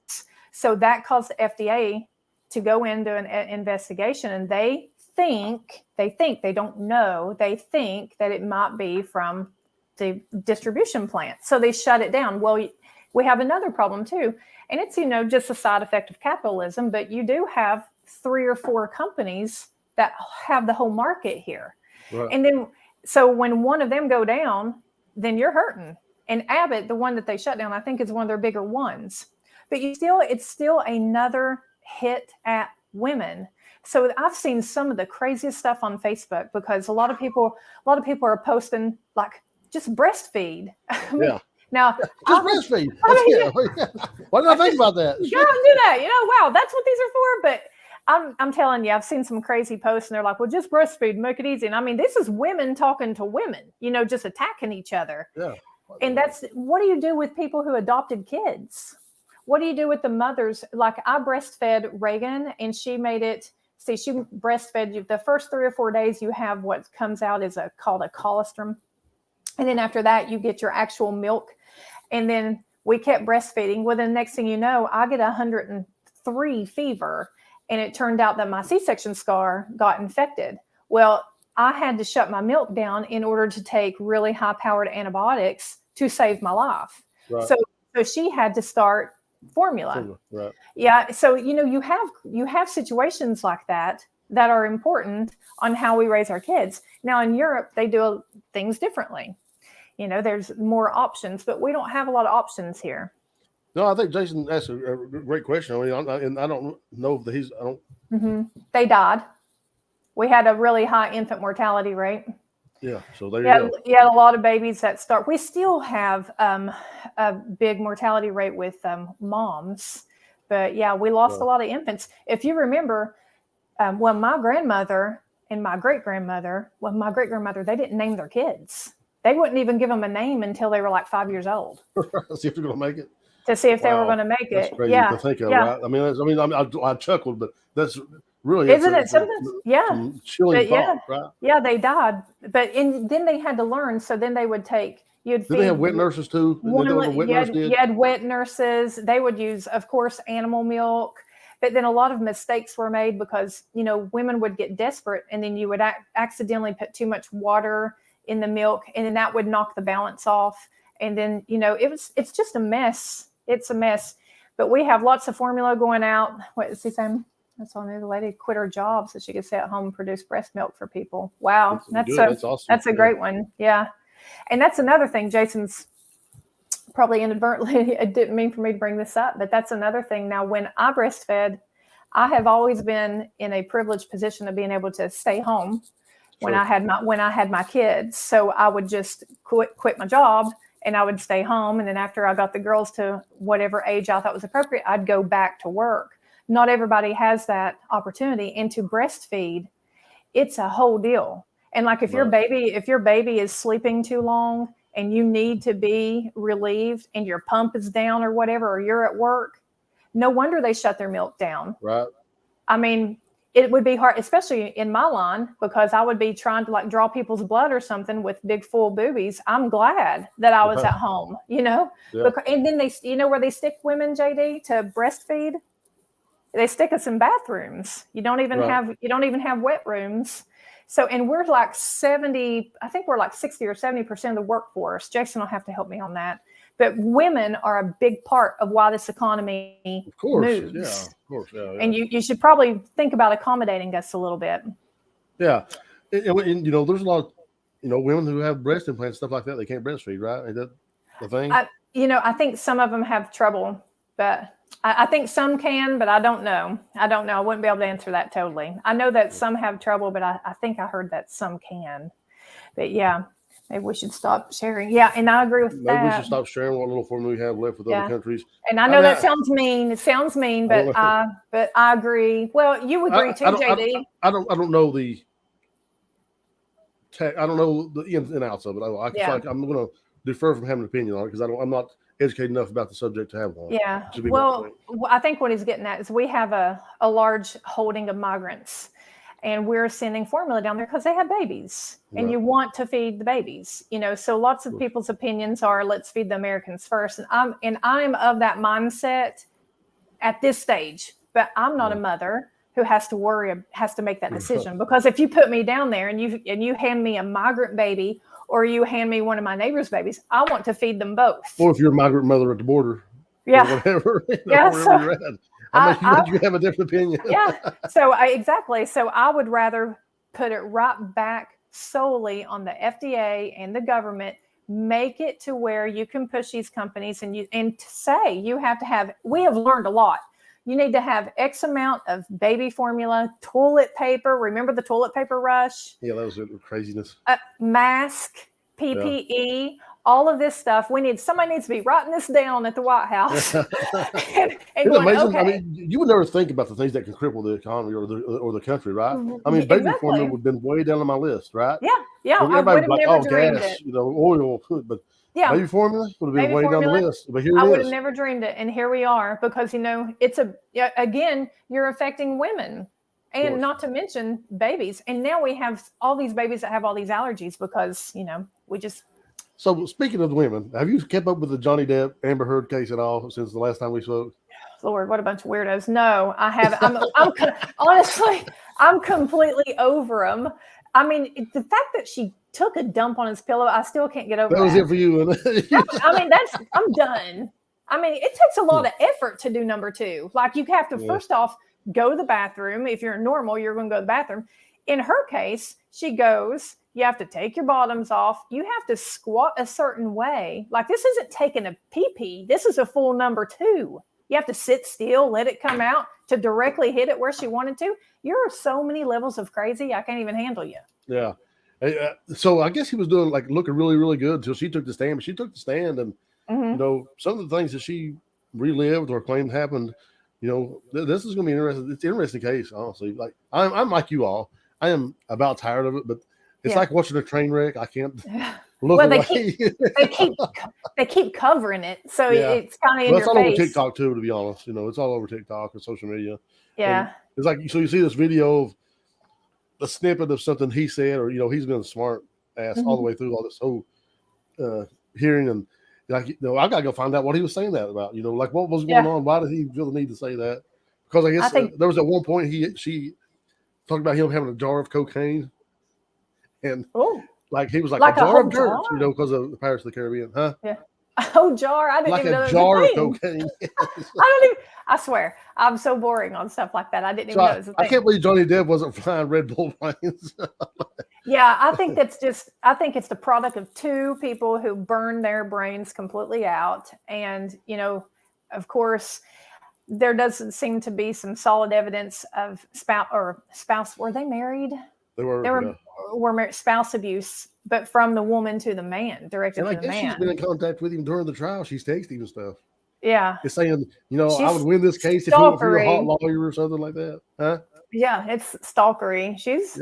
So that caused the FDA to go into an investigation, and they think, they don't know, they think that it might be from the distribution plant. So they shut it down. Well, we have another problem too. And it's, just a side effect of capitalism, but you do have 3 or 4 companies that have the whole market here. Right. And then, so when one of them go down, then you're hurting. And Abbott, the one that they shut down, I think is one of their bigger ones. But it's still another hit at women. So I've seen some of the craziest stuff on Facebook because a lot of people are posting like, just breastfeed. Now, just breastfeed. Why did I think about that? You don't do that. Wow, that's what these are for. But I'm telling you, I've seen some crazy posts, and they're like, "Well, just breastfeed, make it easy." And I mean, this is women talking to women, just attacking each other. Yeah. And what do you do with people who adopted kids? What do you do with the mothers? Like, I breastfed Reagan, and she made it. See, she breastfed you. The first 3 or 4 days, you have what comes out is called a colostrum. And then after that, you get your actual milk. And then we kept breastfeeding. Well, the next thing you know, I get 103 fever. And it turned out that my C-section scar got infected. Well, I had to shut my milk down in order to take really high-powered antibiotics to save my life. Right. So she had to start formula. Right. Yeah. So, you have situations like that are important on how we raise our kids. Now, in Europe, they do things differently. There's more options, but we don't have a lot of options here. No, I think Jason asked a great question. I mean, I don't know if They died. We had a really high infant mortality rate. Yeah. So there you go. Yeah, a lot of babies that start. We still have a big mortality rate with moms, but yeah, we lost a lot of infants. If you remember, when my grandmother and my great-grandmother, they didn't name their kids. They wouldn't even give them a name until they were like 5 years old. See if they're going to make it. To see if they were going to make That's it. crazy to think of, right? I mean, I chuckled, but that's really, isn't it something? Some chilling thought, right? Yeah, they died, but then they had to learn. So then they would take. Did they have wet nurses too? You had wet nurses. They would use, of course, animal milk. But then a lot of mistakes were made because, women would get desperate and then you would accidentally put too much water in the milk and then that would knock the balance off. And then, it's just a mess. It's a mess. But we have lots of formula going out. What is he saying? That's on the lady quit her job so she could stay at home and produce breast milk for people. Wow. That's awesome. That's a great one. Yeah. And that's another thing. Jason's probably inadvertently, it didn't mean for me to bring this up, but that's another thing. Now, when I breastfed, I have always been in a privileged position of being able to stay home when I had my kids. So I would just quit my job and I would stay home. And then after I got the girls to whatever age I thought was appropriate, I'd go back to work. Not everybody has that opportunity. And to breastfeed, it's a whole deal. And like if your baby is sleeping too long and you need to be relieved and your pump is down or whatever, or you're at work, no wonder they shut their milk down. Right. I mean, it would be hard, especially in my line, because I would be trying to like draw people's blood or something with big full boobies. I'm glad that I was at home, Yeah. And then they, where they stick women, JD, to breastfeed, they stick us in bathrooms. You don't even have wet rooms. So, and we're like 60 or 70% of the workforce. Jason will have to help me on that. But women are a big part of why this economy moves. Yeah, of course. Yeah. And you should probably think about accommodating us a little bit. Yeah. And there's a lot of, women who have breast implants, stuff like that. They can't breastfeed, right? Is that the thing? I think some of them have trouble, but I think some can, but I don't know. I wouldn't be able to answer that totally. I know that some have trouble, but I think I heard that some can. But yeah, maybe we should stop sharing. Yeah, and I agree with that. Maybe we should stop sharing what little formula we have left with other countries. And I know that sounds mean. It sounds mean, but I agree. Well, you agree too, JD. I don't know the ins and outs of it. I'm going to defer from having an opinion on it because I'm not educated enough about the subject to have one. Yeah. Well, I think what he's getting at is we have a large holding of migrants and we're sending formula down there because they have babies and you want to feed the babies, so lots of people's opinions are let's feed the Americans first. And I'm of that mindset at this stage, but I'm not a mother who has to make that decision because if you put me down there and you hand me a migrant baby or you hand me one of my neighbor's babies, I want to feed them both. Or if you're a migrant mother at the border, or whatever, wherever you're at. You have a different opinion. Yeah. So exactly. So I would rather put it right back solely on the FDA and the government. Make it to where you can push these companies and say you have to have. We have learned a lot. You need to have X amount of baby formula, toilet paper. Remember the toilet paper rush? Yeah, that was craziness. Mask, PPE, all of this stuff. Somebody needs to be writing this down at the White House. and going, amazing. Okay. I mean, you would never think about the things that can cripple the economy or the country, right? I mean, baby formula would have been way down on my list, right? Yeah. Everybody would have gas, oil, but baby formula would have been way down the list. But here it is. I would have never dreamed it, and here we are because it's again you're affecting women, and not to mention babies. And now we have all these babies that have all these allergies because we just. So speaking of women, have you kept up with the Johnny Depp Amber Heard case at all since the last time we spoke? Lord, what a bunch of weirdos! No, I haven't. Honestly, I'm completely over them. I mean, the fact that she took a dump on his pillow, I still can't get over that. That was it for you. I'm done. I mean, it takes a lot of effort to do number two. Like you have to first off go to the bathroom. If you're normal, you're going to go to the bathroom. In her case, she goes. You have to take your bottoms off. You have to squat a certain way. Like this isn't taking a pee-pee. This is a full number two. You have to sit still, let it come out to directly hit it where she wanted to. You're so many levels of crazy. I can't even handle you. Yeah. So I guess he was doing looking really, really good until she took the stand. But she took the stand, and some of the things that she relived or claimed happened. This is going to be interesting. It's an interesting case, honestly. Like I'm like you all. I am about tired of it, but it's like watching a train wreck. I can't look away. They keep covering it, so it's kind of in your face. It's all over TikTok too, to be honest. It's all over TikTok and social media. Yeah, and it's like so you see this video of a snippet of something he said, or he's been a smart ass all the way through all this whole hearing, and I gotta go find out what he was saying that about. What was going on? Why did he feel the need to say that? Because I guess there was at one point she talked about him having a jar of cocaine, and he was like a jar of dirt, because of the Pirates of the Caribbean, huh? Yeah. Oh, jar! I didn't even know that was a jar of thing. cocaine. I swear, I'm so boring on stuff like that. I didn't even know it was a thing. I can't believe Johnny Depp wasn't flying Red Bull planes. Yeah, I think it's the product of two people who burn their brains completely out. And, of course, there doesn't seem to be some solid evidence of spouse. Were they married? They were married, spouse abuse, but from the woman to the man, directed to the man. And I guess she's been in contact with him during the trial. She's texting him and stuff. Yeah. It's saying, I would win this case if you're a hot lawyer or something like that. Huh? Yeah, it's stalkery. She's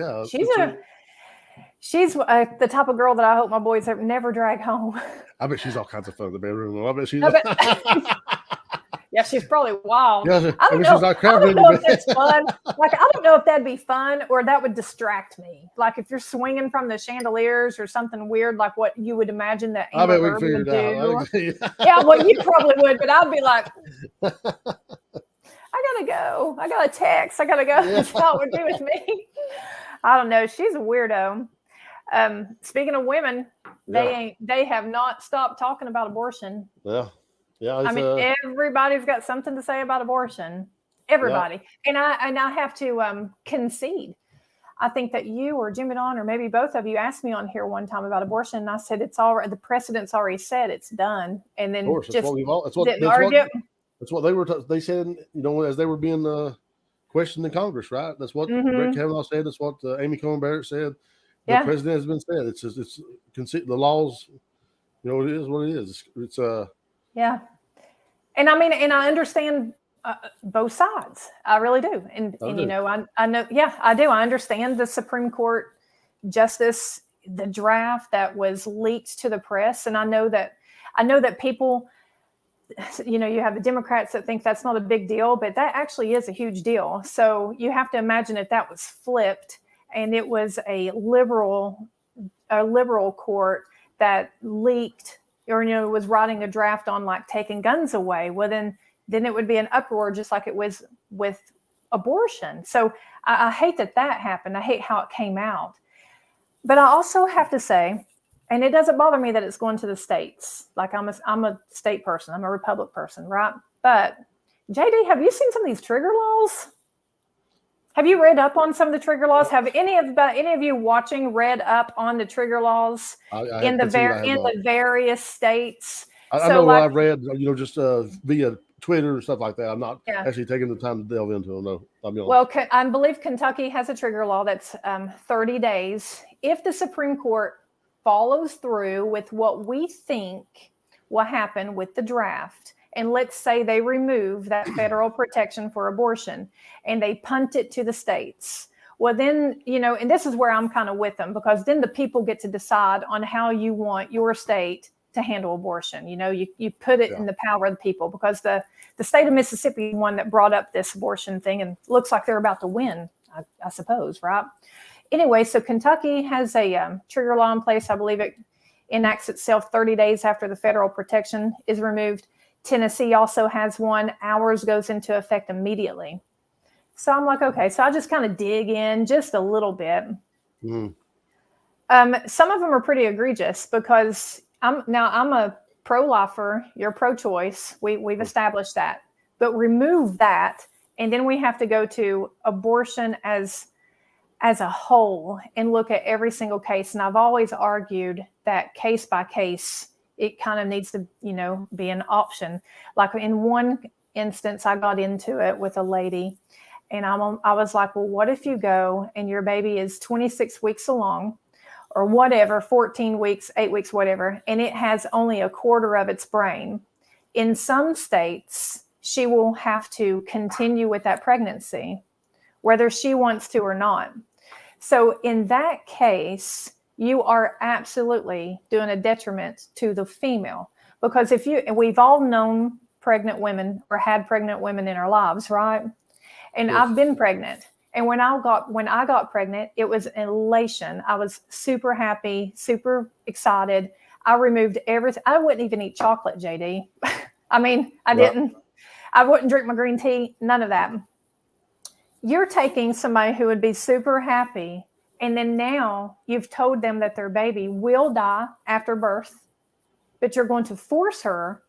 the type of girl that I hope my boys never drag home. I bet she's all kinds of fun in the bedroom. I bet she's. Yeah, she's probably wild. Yeah, I don't know if that's fun. I don't know if that'd be fun or that would distract me. Like if you're swinging from the chandeliers or something weird, like what you would imagine that I bet we can figure it out. Yeah, well, you probably would, but I'd be like, I gotta go. I got a text. I gotta go. Yeah. That's not what do with me. I don't know. She's a weirdo. Speaking of women, they have not stopped talking about abortion. Yeah. Yeah, I mean, everybody's got something to say about abortion. Everybody. Yeah. And I have to concede. I think that you or Jimmy Don or maybe both of you asked me on here one time about abortion, and I said it's already the precedent's already said it's done. And then that's what they said. As they were being questioned in Congress, right? That's what Brett Kavanaugh said. That's what Amy Coney Barrett said. The president has been said. It's the laws. It is what it is. It's yeah. And I mean, and I understand both sides. I really do. And I know, I do. I understand the Supreme Court justice, the draft that was leaked to the press. And I know that people, you have the Democrats that think that's not a big deal, but that actually is a huge deal. So you have to imagine if that was flipped and it was a liberal court that leaked or was writing a draft on like taking guns away, well then it would be an uproar just like it was with abortion. So I hate that happened. I hate how it came out. But I also have to say, and it doesn't bother me that it's going to the states. Like I'm a state person. I'm a Republic person, right? But JD, have you seen some of these trigger laws? Have you read up on some of the trigger laws? Have any of you watching read up on the trigger laws in the various states? I know I've read, just via Twitter and stuff like that. I'm not actually taking the time to delve into them. No, I'll be honest. Well, I believe Kentucky has a trigger law that's 30 days. If the Supreme Court follows through with what we think will happen with the draft, and let's say they remove that federal protection for abortion and they punt it to the states. Well, then, and this is where I'm kind of with them, because then the people get to decide on how you want your state to handle abortion. You put it in the power of the people, because the state of Mississippi is one that brought up this abortion thing and looks like they're about to win, I suppose, right? Anyway, so Kentucky has a trigger law in place. I believe it enacts itself 30 days after the federal protection is removed. Tennessee also has one. Ours goes into effect immediately. So I'm like, okay, so I just kind of dig in just a little bit. Some of them are pretty egregious, because I'm a pro-lifer, you're pro-choice. We've established that. But remove that, and then we have to go to abortion as a whole and look at every single case. And I've always argued that case by case, it kind of needs to, be an option. Like in one instance, I got into it with a lady, and I was like, well, what if you go and your baby is 26 weeks along, or whatever, 14 weeks, 8 weeks, whatever, and it has only a quarter of its brain. In some states, she will have to continue with that pregnancy, whether she wants to or not. So in that case, you are absolutely doing a detriment to the female, because we've all known pregnant women or had pregnant women in our lives, right? And yes. I've been pregnant. And when I got pregnant, it was an elation. I was super happy, super excited. I removed everything. I wouldn't even eat chocolate, JD. I mean, I didn't. I wouldn't drink my green tea, none of that. You're taking somebody who would be super happy, and then now you've told them that their baby will die after birth, but you're going to force her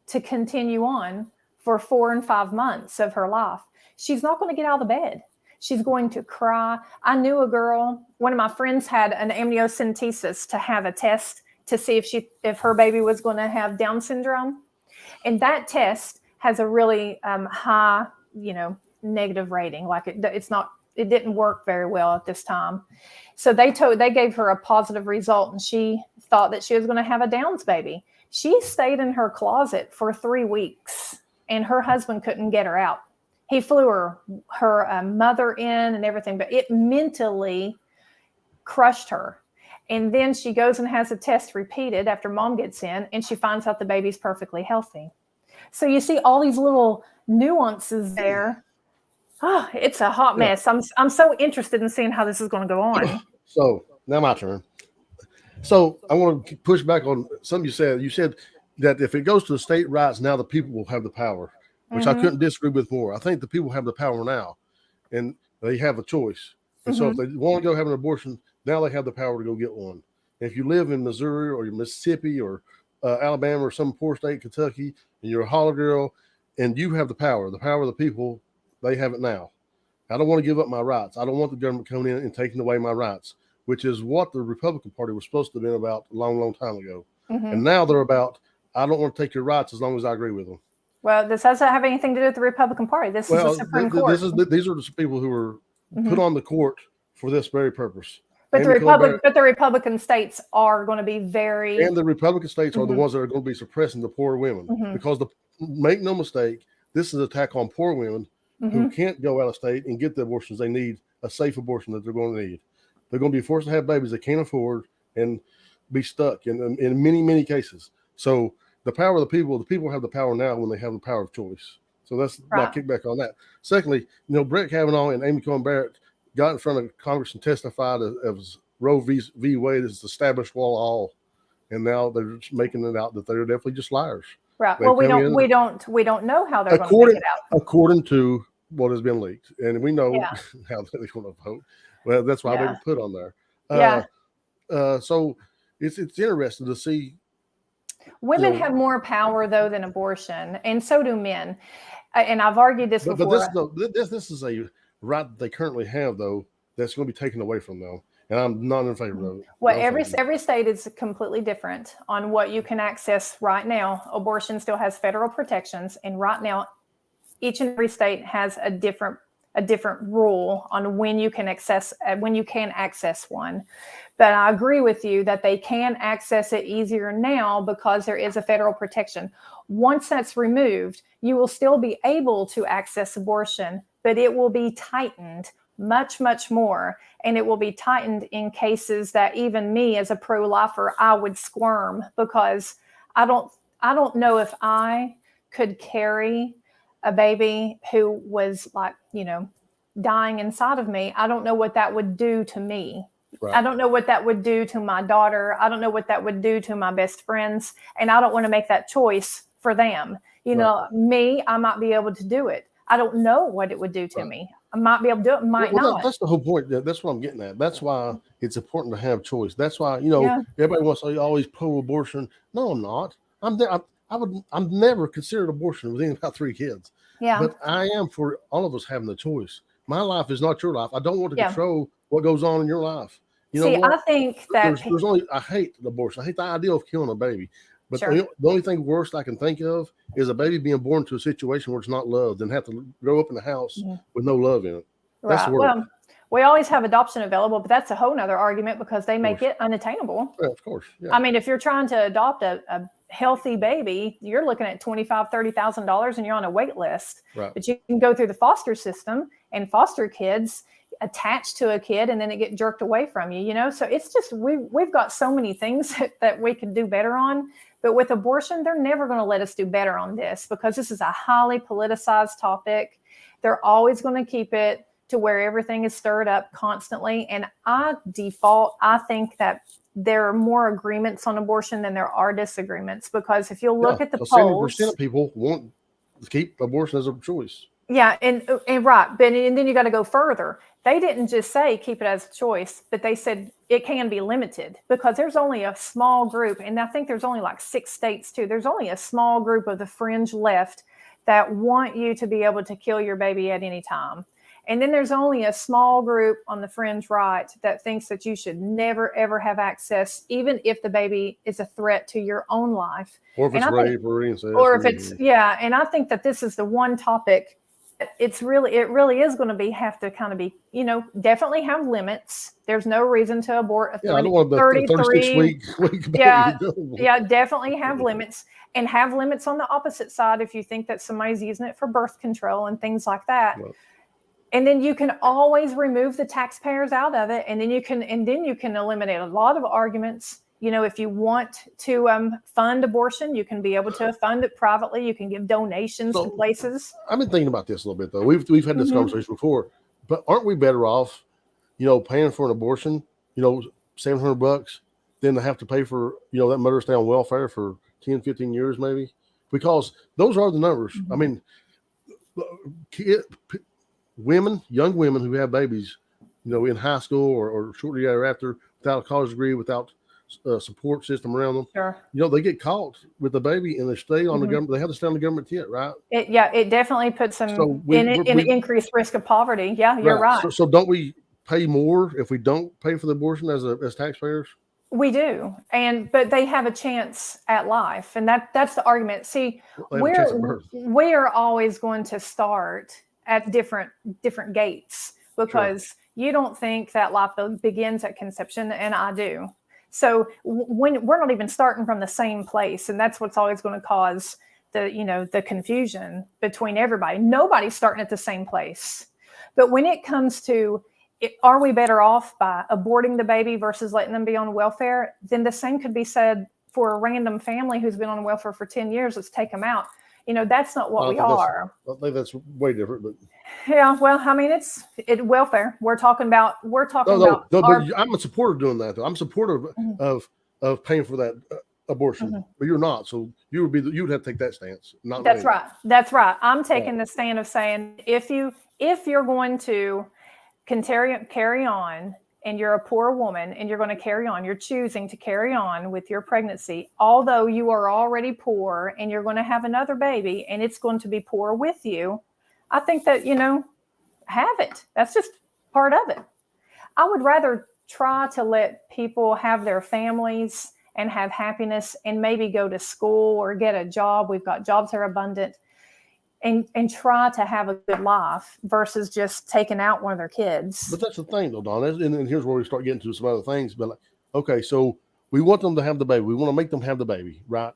to continue on for 4 and 5 months of her life. She's not going to get out of the bed. She's going to cry. I knew a girl, one of my friends had an amniocentesis to have a test to see if her baby was going to have Down syndrome. And that test has a really high, negative rating. Like it didn't work very well at this time. So they gave her a positive result, and she thought that she was going to have a Downs baby. She stayed in her closet for 3 weeks, and her husband couldn't get her out. He flew her mother in and everything, but it mentally crushed her. And then she goes and has a test repeated after mom gets in, and she finds out the baby's perfectly healthy. So you see all these little nuances there. Oh, it's a hot mess. I'm so interested in seeing how this is going to go on. So now my turn. So I want to push back on something you said. You said that if it goes to the state rights, now the people will have the power, which I couldn't disagree with more. I think the people have the power now, and they have a choice. And so if they want to go have an abortion, now they have the power to go get one. And if you live in Missouri or Mississippi or Alabama or some poor state, Kentucky, and you're a holler girl, and you have the power of the people, they have it now. I don't want to give up my rights. I don't want the government coming in and taking away my rights, which is what the Republican Party was supposed to have been about a long, long time ago. And now they're about, I don't want to take your rights as long as I agree with them. Well, this doesn't have anything to do with the Republican Party. This is the Supreme Court. These are the people who were put on the court for this very purpose. But the Republican states are going to be very... And the Republican states are the ones that are going to be suppressing the poor women. Because make no mistake, this is an attack on poor women who can't go out of state and get the abortions they need, a safe abortion that they're going to need. They're going to be forced to have babies they can't afford and be stuck in many, many cases. So the power of the people have the power now when they have the power of choice. So that's my kickback on that. Secondly, Brett Kavanaugh and Amy Coney Barrett got in front of Congress and testified as Roe v. Wade is established law all, and now they're just making it out that they're definitely just liars. Right. Well, we don't know how they're going to make it out. According to what has been leaked, and we know how they're going to vote. Well, that's why they were put on there. So it's interesting to see. Women have more power though than abortion, and so do men. And I've argued this before. But this is a right that they currently have though that's going to be taken away from them, and I'm not in favor of it. Well, every state is completely different on what you can access right now. Abortion still has federal protections, and right now, each and every state has a different rule on when you can access one. But I agree with you that they can access it easier now because there is a federal protection. Once that's removed, you will still be able to access abortion, but it will be tightened much, much more. And it will be tightened in cases that even me as a pro-lifer, I would squirm, because I don't know if I could carry a baby who was dying inside of me. I don't know what that would do to me. Right. I don't know what that would do to my daughter. I don't know what that would do to my best friends. And I don't want to make that choice for them. Me, I might be able to do it. I don't know what it would do to me. I might be able to do it, might not. That's the whole point. That's what I'm getting at. That's why it's important to have choice. That's why, everybody wants to say always pro-abortion. No, I'm not. I'm never considered abortion within about 3 kids. Yeah. But I am for all of us having the choice. My life is not your life. I don't want to control what goes on in your life. I think that I hate abortion. I hate the idea of killing a baby. But the only thing worse I can think of is a baby being born to a situation where it's not loved and have to grow up in a house with no love in it. That's the worst. We always have adoption available, but that's a whole nother argument because they make it unattainable. Yeah, of course. Yeah. I mean, if you're trying to adopt a healthy baby, you're looking at $25,000, $30,000 and you're on a wait list. Right. But you can go through the foster system and foster kids attached to a kid and then it get jerked away from you, So it's just, we've got so many things that we could do better on. But with abortion, they're never going to let us do better on this because this is a highly politicized topic. They're always going to keep it to where everything is stirred up constantly. And I think that there are more agreements on abortion than there are disagreements, because if you look at the polls, 70% of people want to keep abortion as a choice. Yeah, and right, but and then you got to go further. They didn't just say keep it as a choice, but they said it can be limited because there's only a small group, and I think there's only like 6 states too. There's only a small group of the fringe left that want you to be able to kill your baby at any time. And then there's only a small group on the fringe right that thinks that you should never, ever have access, even if the baby is a threat to your own life. Or if it's rape or incest. Or if it's, and I think that this is the one topic. It really is going to have to kind of be, definitely have limits. There's no reason to abort a 36 week baby. Yeah, definitely have limits, and have limits on the opposite side if you think that somebody's using it for birth control and things like that. Right. And then you can always remove the taxpayers out of it, and then you can eliminate a lot of arguments. If you want to fund abortion, you can be able to fund it privately. You can give donations to places. I've been thinking about this a little bit, though. We've had this conversation before, but aren't we better off, paying for an abortion, $700, than to have to pay for, that mother stay on welfare for 10, 15 years maybe? Because those are the numbers. I mean, young women who have babies, in high school or shortly thereafter, without a college degree, without support system around them. Sure. They get caught with the baby and they stay on the government. They have to stay on the government tit, right? It definitely puts them in increased risk of poverty. Yeah, you're right. So don't we pay more if we don't pay for the abortion as taxpayers? We do, but they have a chance at life, and that's the argument. See, we are always going to start at different gates because you don't think that life begins at conception, and I do. So when we're not even starting from the same place, and that's what's always going to cause the confusion between everybody. Nobody's starting at the same place. But when it comes to are we better off by aborting the baby versus letting them be on welfare, then the same could be said for a random family who's been on welfare for 10 years. Let's take them out. That's not what we are. I think that's way different, but yeah, well, I mean, it's welfare. We're talking about. But I'm a supporter of doing that, though. I'm supportive of paying for that abortion, but you're not. So you would have to take that stance. That's right. That's right. I'm taking the stand of saying if you're going to carry on, and you're a poor woman and you're going to carry on, you're choosing to carry on with your pregnancy, although you are already poor and you're going to have another baby and it's going to be poor with you, I think that, have it. That's just part of it. I would rather try to let people have their families and have happiness and maybe go to school or get a job. We've got jobs that are abundant. And try to have a good life versus just taking out one of their kids. But that's the thing, though, Don. And here's where we start getting to some other things. But okay, so we want them to have the baby. We want to make them have the baby, right?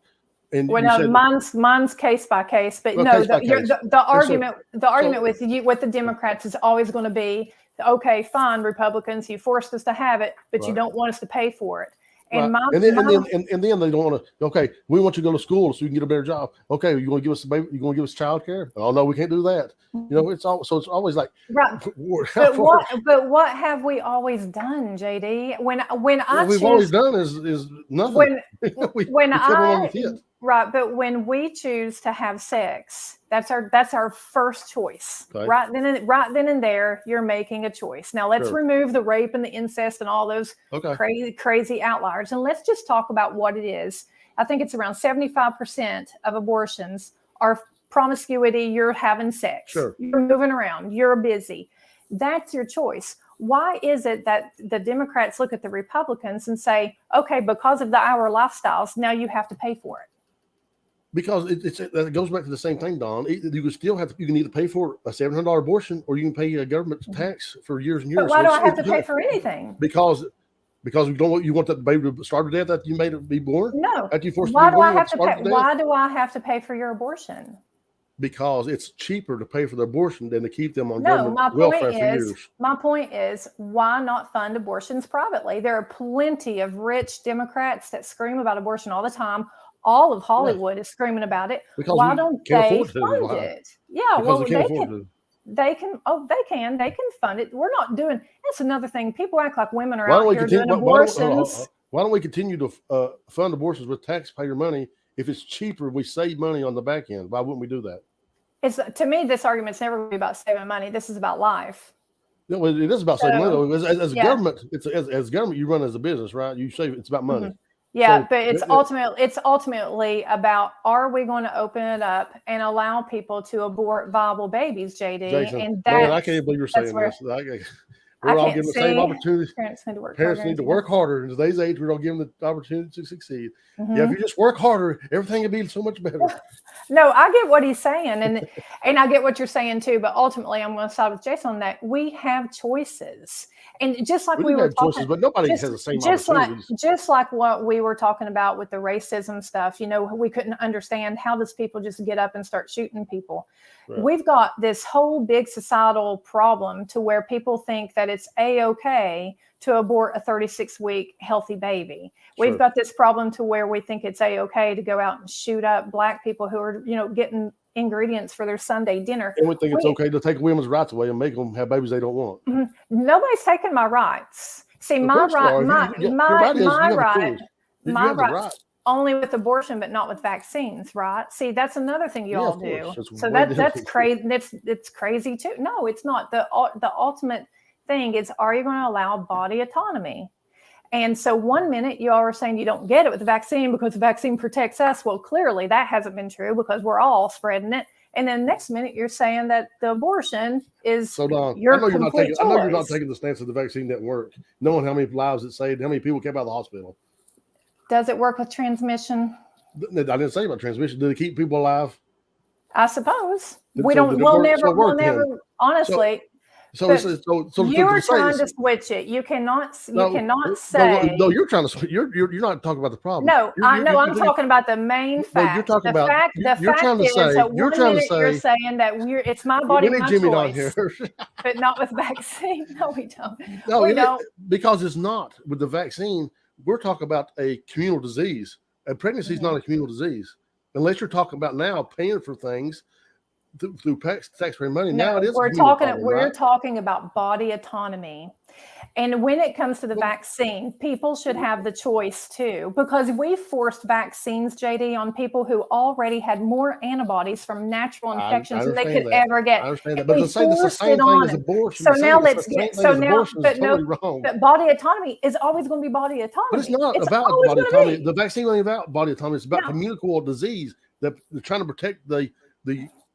And mine's case by case. But the argument with the Democrats is always going to be, okay, fine, Republicans, you forced us to have it, but you don't want us to pay for it. And, and then they don't want to. Okay, we want you to go to school so you can get a better job. Okay, you want to give us the baby? You want to give us child care? Oh no, we can't do that. It's always like right. But what have we always done, JD? We've always done is nothing. Right, but when we choose to have sex, that's our first choice. Okay. Right then and there, you're making a choice. Now let's remove the rape and the incest and all those crazy outliers, and let's just talk about what it is. I think it's around 75% of abortions are promiscuity. You're having sex. Sure. You're moving around. You're busy. That's your choice. Why is it that the Democrats look at the Republicans and say, okay, because of our lifestyles, now you have to pay for it? Because it goes back to the same thing, Don. You can still you can either pay for a $700 abortion or you can pay a government tax for years and years. But why do I have to pay for anything? Because you want that baby to starve to death after you made it be born? No. After you forced Why it to be do I born, have to pay? Why do I have to pay for your abortion? Because it's cheaper to pay for the abortion than to keep them on government welfare for years. My point is, why not fund abortions privately? There are plenty of rich Democrats that scream about abortion all the time. All of Hollywood is screaming about it. Because why don't they fund it? Yeah, well, they can fund it. We're not doing. That's another thing. People act like women are out here doing abortions. Why don't we continue to fund abortions with taxpayer money? If it's cheaper, we save money on the back end. Why wouldn't we do that? To me, this argument's never going to be about saving money. This is about life. No, it is about saving money. As government, as government, you run as a business, right? You save. It's about money. Mm-hmm. Yeah, so, but it's ultimately about, are we going to open it up and allow people to abort viable babies, JD? Jason, and I can't believe you're saying this. We're all given the same opportunity. Parents need to work harder. Need to work harder. In today's age, we're all given the opportunity to succeed. Mm-hmm. Yeah, if you just work harder, everything will be so much better. No, I get what he's saying, and I get what you're saying too. But ultimately, I'm going to side with Jason on that. We have choices, and just like we were talking, choices, but nobody has the same opportunities. Just like what we were talking about with the racism stuff. We couldn't understand how does people just get up and start shooting people. Right. We've got this whole big societal problem to where people think that it's A-okay to abort a 36-week healthy baby. Sure. We've got this problem to where we think it's A-okay to go out and shoot up Black people who are, getting ingredients for their Sunday dinner. And we think it's okay to take women's rights away and make them have babies they don't want. Mm-hmm. Nobody's taking my rights. See, my right. Only with abortion, but not with vaccines, right? See, that's another thing you all do. So that's crazy. It's crazy too. No, it's not. The ultimate thing is, are you going to allow body autonomy? And so one minute you all are saying you don't get it with the vaccine because the vaccine protects us. Well, clearly that hasn't been true because we're all spreading it. And then next minute you're saying that the abortion is your complete choice. I know you're not taking the stance that the vaccine didn't work, knowing how many lives it saved, how many people came out of the hospital. Does it work with transmission? I didn't say about transmission. Did it keep people alive? I suppose. We'll never, honestly. So you are trying to switch it. You cannot say. No, you're trying to. You're not talking about the problem. No, I'm talking about the main fact. You're talking about. You're saying that it's my body, my Jimmy choice, on here. but not with vaccine. No, we don't. No, we don't. Because it's not with the vaccine. We're talking about a communal disease. A pregnancy is not a communal disease, unless you're talking about now paying for things through taxpayer money. No, now it is. We're talking about body autonomy. And when it comes to the vaccine, people should have the choice too, because we forced vaccines, JD, on people who already had more antibodies from natural infections than they could ever get. I understand that, but to say that's the same thing as abortion. But body autonomy is always going to be body autonomy. But it's not about body autonomy. The vaccine ain't about body autonomy. It's about communicable disease that they're trying to protect the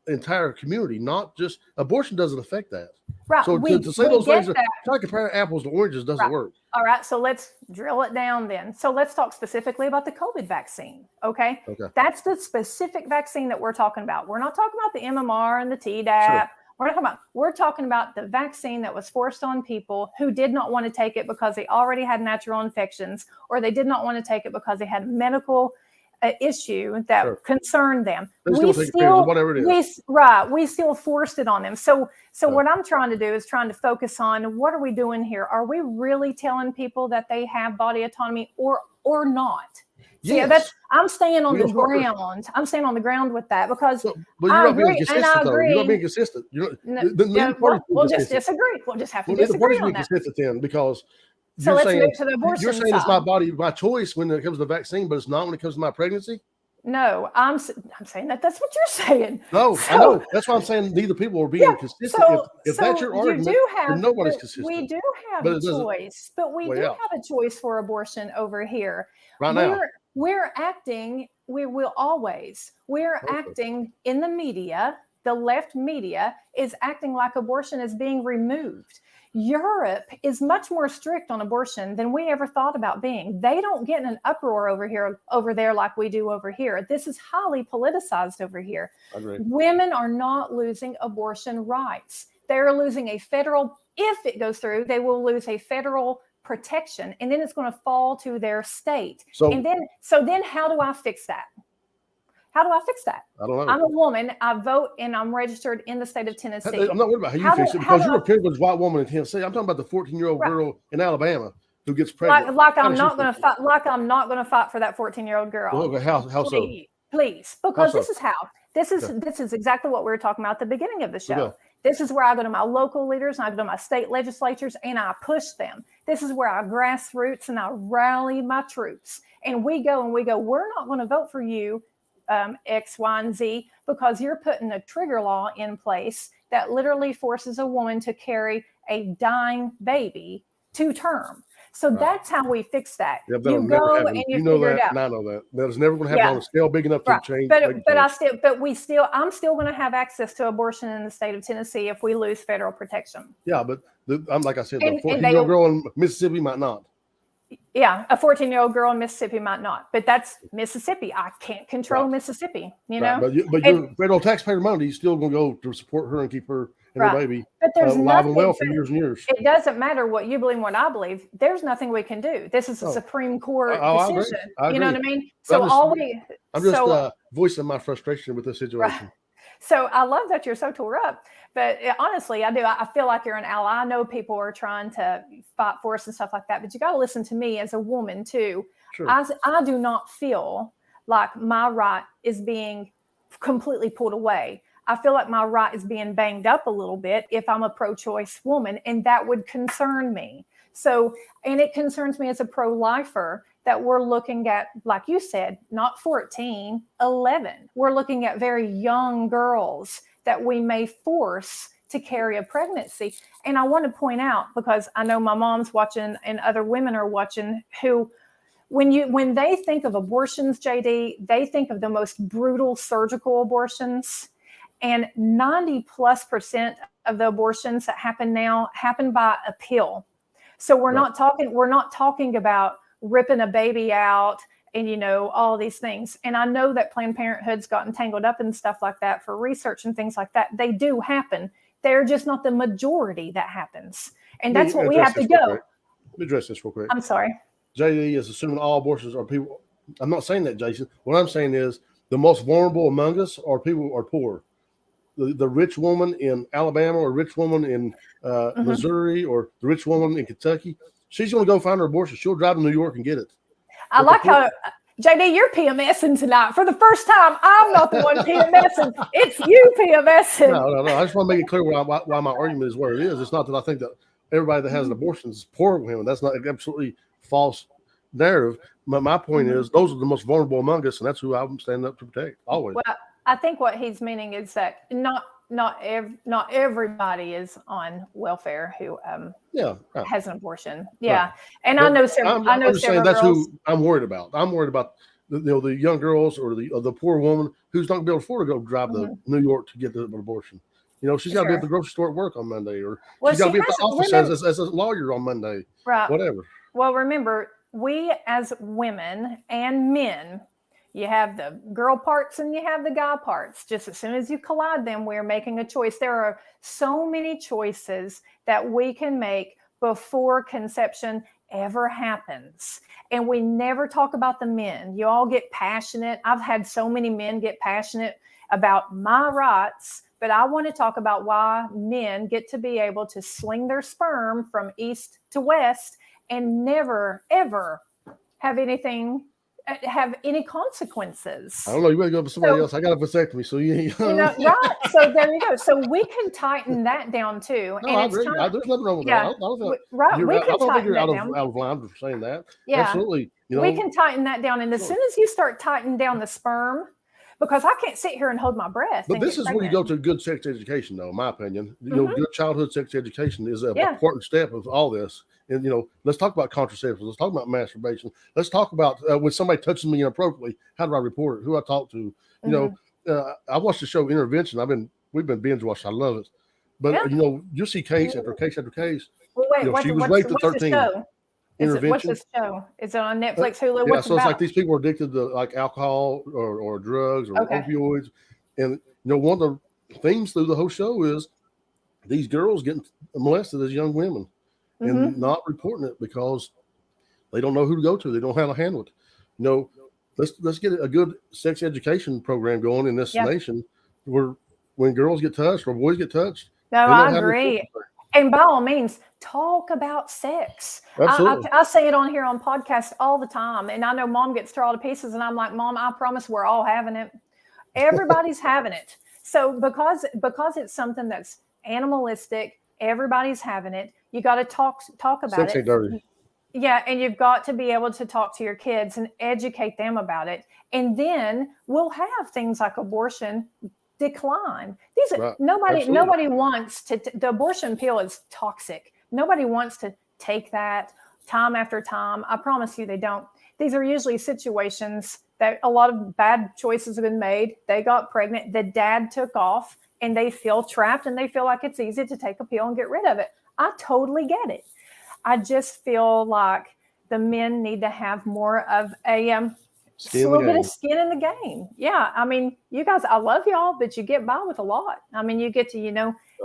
entire community, not just abortion doesn't affect that. Right. So to say those things, try to compare apples to oranges doesn't work. All right. So let's drill it down then. So let's talk specifically about the COVID vaccine. Okay. That's the specific vaccine that we're talking about. We're not talking about the MMR and the Tdap. Sure. We're talking about the vaccine that was forced on people who did not want to take it because they already had natural infections, or they did not want to take it because they had medical issue that concerned them. We still forced it on them. So what I'm trying to do is trying to focus on, what are we doing here? Are we really telling people that they have body autonomy or not? Yes. I'm staying on the ground. I'm staying on the ground with that because I agree. You're not being consistent. We'll just disagree. We'll just have to disagree on that. Consistent then, because so let's move to the abortion. You're saying it's my body, my choice when it comes to the vaccine, but it's not when it comes to my pregnancy? No, I'm saying that's what you're saying. No, I know. That's why I'm saying neither people are being consistent. If that's your argument, then nobody's consistent. We do have a choice, but we do have a choice for abortion over here. Right now. We're acting in the media. the left media is acting like abortion is being removed. Europe is much more strict on abortion than we ever thought about being. They don't get in an uproar over there like we do over here. This is highly politicized over here. I agree. Women are not losing abortion rights. They're losing a federal, if it goes through, they will lose a federal protection, and then it's going to fall to their state. So then how do I fix that? How do I fix that? I don't know. I'm a woman. I vote, and I'm registered in the state of Tennessee. I'm not worried about how you fix it because you're a privileged white woman in Tennessee. I'm talking about the 14-year-old girl in Alabama who gets pregnant. Like I'm not going to fight. Like I'm not going to fight for that 14-year-old girl. Well, okay, how so? Please, because this is how. This is exactly what we were talking about at the beginning of the show. Okay. This is where I go to my local leaders and I go to my state legislatures and I push them. This is where I grassroots and I rally my troops. And we go, we're not going to vote for you, X, Y, and Z, because you're putting a trigger law in place that literally forces a woman to carry a dying baby to term. So that's how we fix that. Yeah, you go and you figure it out. And I know that. That's never going to happen on a scale big enough to change. I'm still going to have access to abortion in the state of Tennessee if we lose federal protection. Yeah, but I'm like I said, the 14-year-old girl in Mississippi might not. Yeah, a 14-year-old girl in Mississippi might not, but that's Mississippi. I can't control Mississippi, you know. But your federal taxpayer money is still going to go to support her and keep her and her baby alive and well for years and years. It doesn't matter what you believe and what I believe. There's nothing we can do. This is a Supreme Court decision. I agree. You know what I mean? So I'm just voicing my frustration with this situation. Right. So I love that you're so tore up, but honestly, I do. I feel like you're an ally. I know people are trying to fight for us and stuff like that, but you got to listen to me as a woman too. Sure. I do not feel like my right is being completely pulled away. I feel like my right is being banged up a little bit if I'm a pro-choice woman, and that would concern me. So, and it concerns me as a pro-lifer that we're looking at, like you said, not 14, 11. We're looking at very young girls that we may force to carry a pregnancy. And I want to point out, because I know my mom's watching and other women are watching, who, when they think of abortions, JD, they think of the most brutal surgical abortions. And 90+% of the abortions that happen now happen by a pill. So we're not talking about ripping a baby out and, you know, all these things. And I know that Planned Parenthood's gotten tangled up in stuff like that for research and things like that. They do happen. They're just not the majority that happens. And that's what we have to go. Let me address this real quick. I'm sorry. JD is assuming all abortions are people. I'm not saying that, Jason. What I'm saying is the most vulnerable among us are people who are poor. The rich woman in Alabama or rich woman in Missouri or the rich woman in Kentucky, she's going to go find her abortion. She'll drive to New York and get it. I like how, JD, you're PMSing tonight. For the first time, I'm not the one PMSing. It's you PMSing. No. I just want to make it clear why my argument is where it is. It's not that I think that everybody that has an abortion is poor women. That's not absolutely false narrative. But my point is those are the most vulnerable among us, and that's who I'm standing up to protect always. Well, I think what he's meaning is that not everybody is on welfare who has an abortion. Yeah, right. And I know several. I'm just saying that's who I'm worried about. I'm worried about the young girls or the poor woman who's not going to be able to afford to go drive to New York to get an abortion. You know, she's got to be at the grocery store at work on Monday, or she's got to be at the office as a lawyer on Monday. Right. Whatever. Well, remember, we as women and men, you have the girl parts and you have the guy parts. Just as soon as you collide them, we're making a choice. There are so many choices that we can make before conception ever happens. And we never talk about the men. You all get passionate. I've had so many men get passionate about my rights, but I want to talk about why men get to be able to sling their sperm from east to west and never, ever have any consequences. I don't know. You better go for somebody else. I got a vasectomy, so you know. Right. So there you go. So we can tighten that down too. No, I agree. There's nothing wrong with that. I don't think we can tighten that down. Out of line for saying that. Yeah, absolutely. You know, we can tighten that down, and as soon as you start tightening down the sperm, because I can't sit here and hold my breath. But this is where you go to good sex education, though, in my opinion. You know, good childhood sex education is an important step of all this. And, you know, let's talk about contraception. Let's talk about masturbation. Let's talk about when somebody touches me inappropriately, how do I report it? Who I talk to? You know, I watched the show Intervention. I've been we've been binge watched. I love it. But you see case after case after case. Well, wait, she was raped at 13. What's this show? Is it on Netflix, Hulu? Yeah, so it's like these people are addicted to like alcohol or drugs or opioids. And one of the themes through the whole show is these girls getting molested as young women and not reporting it because they don't know who to go to. They don't know how to handle it. Let's get a good sex education program going in this nation where when girls get touched or boys get touched. No, I agree. And by all means, talk about sex. I say it on here on podcasts all the time. And I know Mom gets torn to pieces. And I'm like, Mom, I promise we're all having it. Everybody's having it. So because it's something that's animalistic, everybody's having it. You got to talk about sex it. Ain't dirty. Yeah, and you've got to be able to talk to your kids and educate them about it. And then we'll have things like abortion decline. Nobody wants to. The abortion pill is toxic. Nobody wants to take that time after time. I promise you, they don't. These are usually situations that a lot of bad choices have been made. They got pregnant. The dad took off, and they feel trapped, and they feel like it's easy to take a pill and get rid of it. I totally get it. I just feel like the men need to have more of a little bit of skin in the game. Yeah. I mean, you guys, I love y'all, but you get by with a lot. I mean, you get to,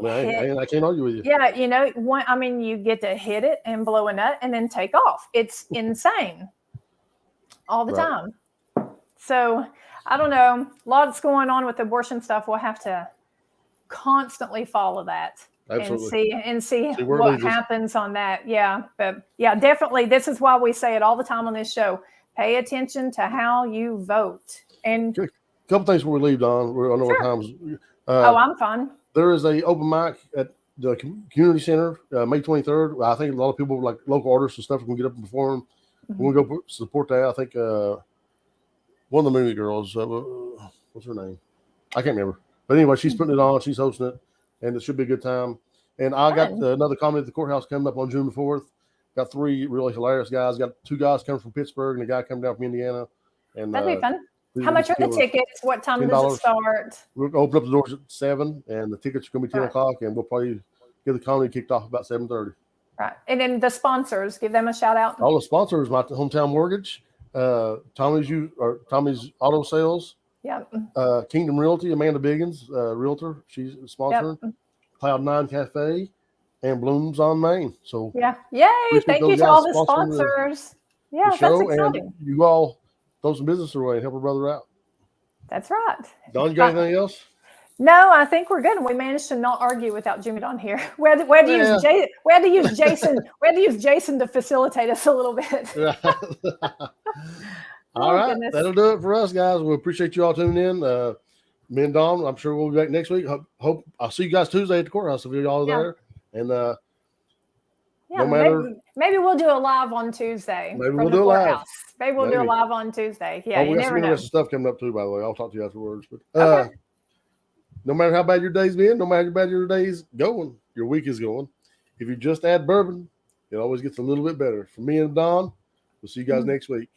I can't argue with you. Yeah. You get to hit it and blow a nut and then take off. It's insane all the time. So I don't know. A lot's going on with abortion stuff. We'll have to constantly follow that. Absolutely. And see what happens on that. Yeah. But yeah, definitely. This is why we say it all the time on this show. Pay attention to how you vote. And a couple things before we leave, Don. I know what times. I'm fine. There is a open mic at the community center, May 23rd. I think a lot of people like local artists and stuff can get up and perform. We'll go support that. I think one of the movie girls, what's her name? I can't remember. But anyway, she's putting it on. She's hosting it. And it should be a good time. And I got another comedy at the courthouse coming up on June the 4th. Got 3 really hilarious guys. Got 2 guys coming from Pittsburgh and a guy coming down from Indiana. And that'd be fun. How much are the tickets? What time does it start? We'll open up the doors at 7, and the tickets are going to be 10 o'clock, and we'll probably get the comedy kicked off about 7:30. Right. And then the sponsors, give them a shout out. All the sponsors, my hometown mortgage, Tommy's Auto Sales. Yep. Kingdom Realty, Amanda Biggins, realtor, she's sponsoring. Yep. Cloud 9 Cafe, and Blooms on Main. So yay! Thank you to all the sponsors. Yeah, that's exciting. And you all throw some business away and help a brother out. That's right. Don, you got anything else? No, I think we're good. We managed to not argue without Jimmy Don here. We had to use Jason to facilitate us a little bit. All right, that'll do it for us, guys. We appreciate you all tuning in. Me and Don, I'm sure we'll be back next week. Hope I'll see you guys Tuesday at the courthouse if you're all there. And no matter, maybe we'll do a live on Tuesday. Maybe we'll do a live. Maybe we'll do a live on Tuesday. Yeah, we got some interesting stuff coming up too. By the way, I'll talk to you afterwards. But no matter how bad your day's been, no matter how bad your day's going, your week is going. If you just add bourbon, it always gets a little bit better. For me and Don, we'll see you guys next week.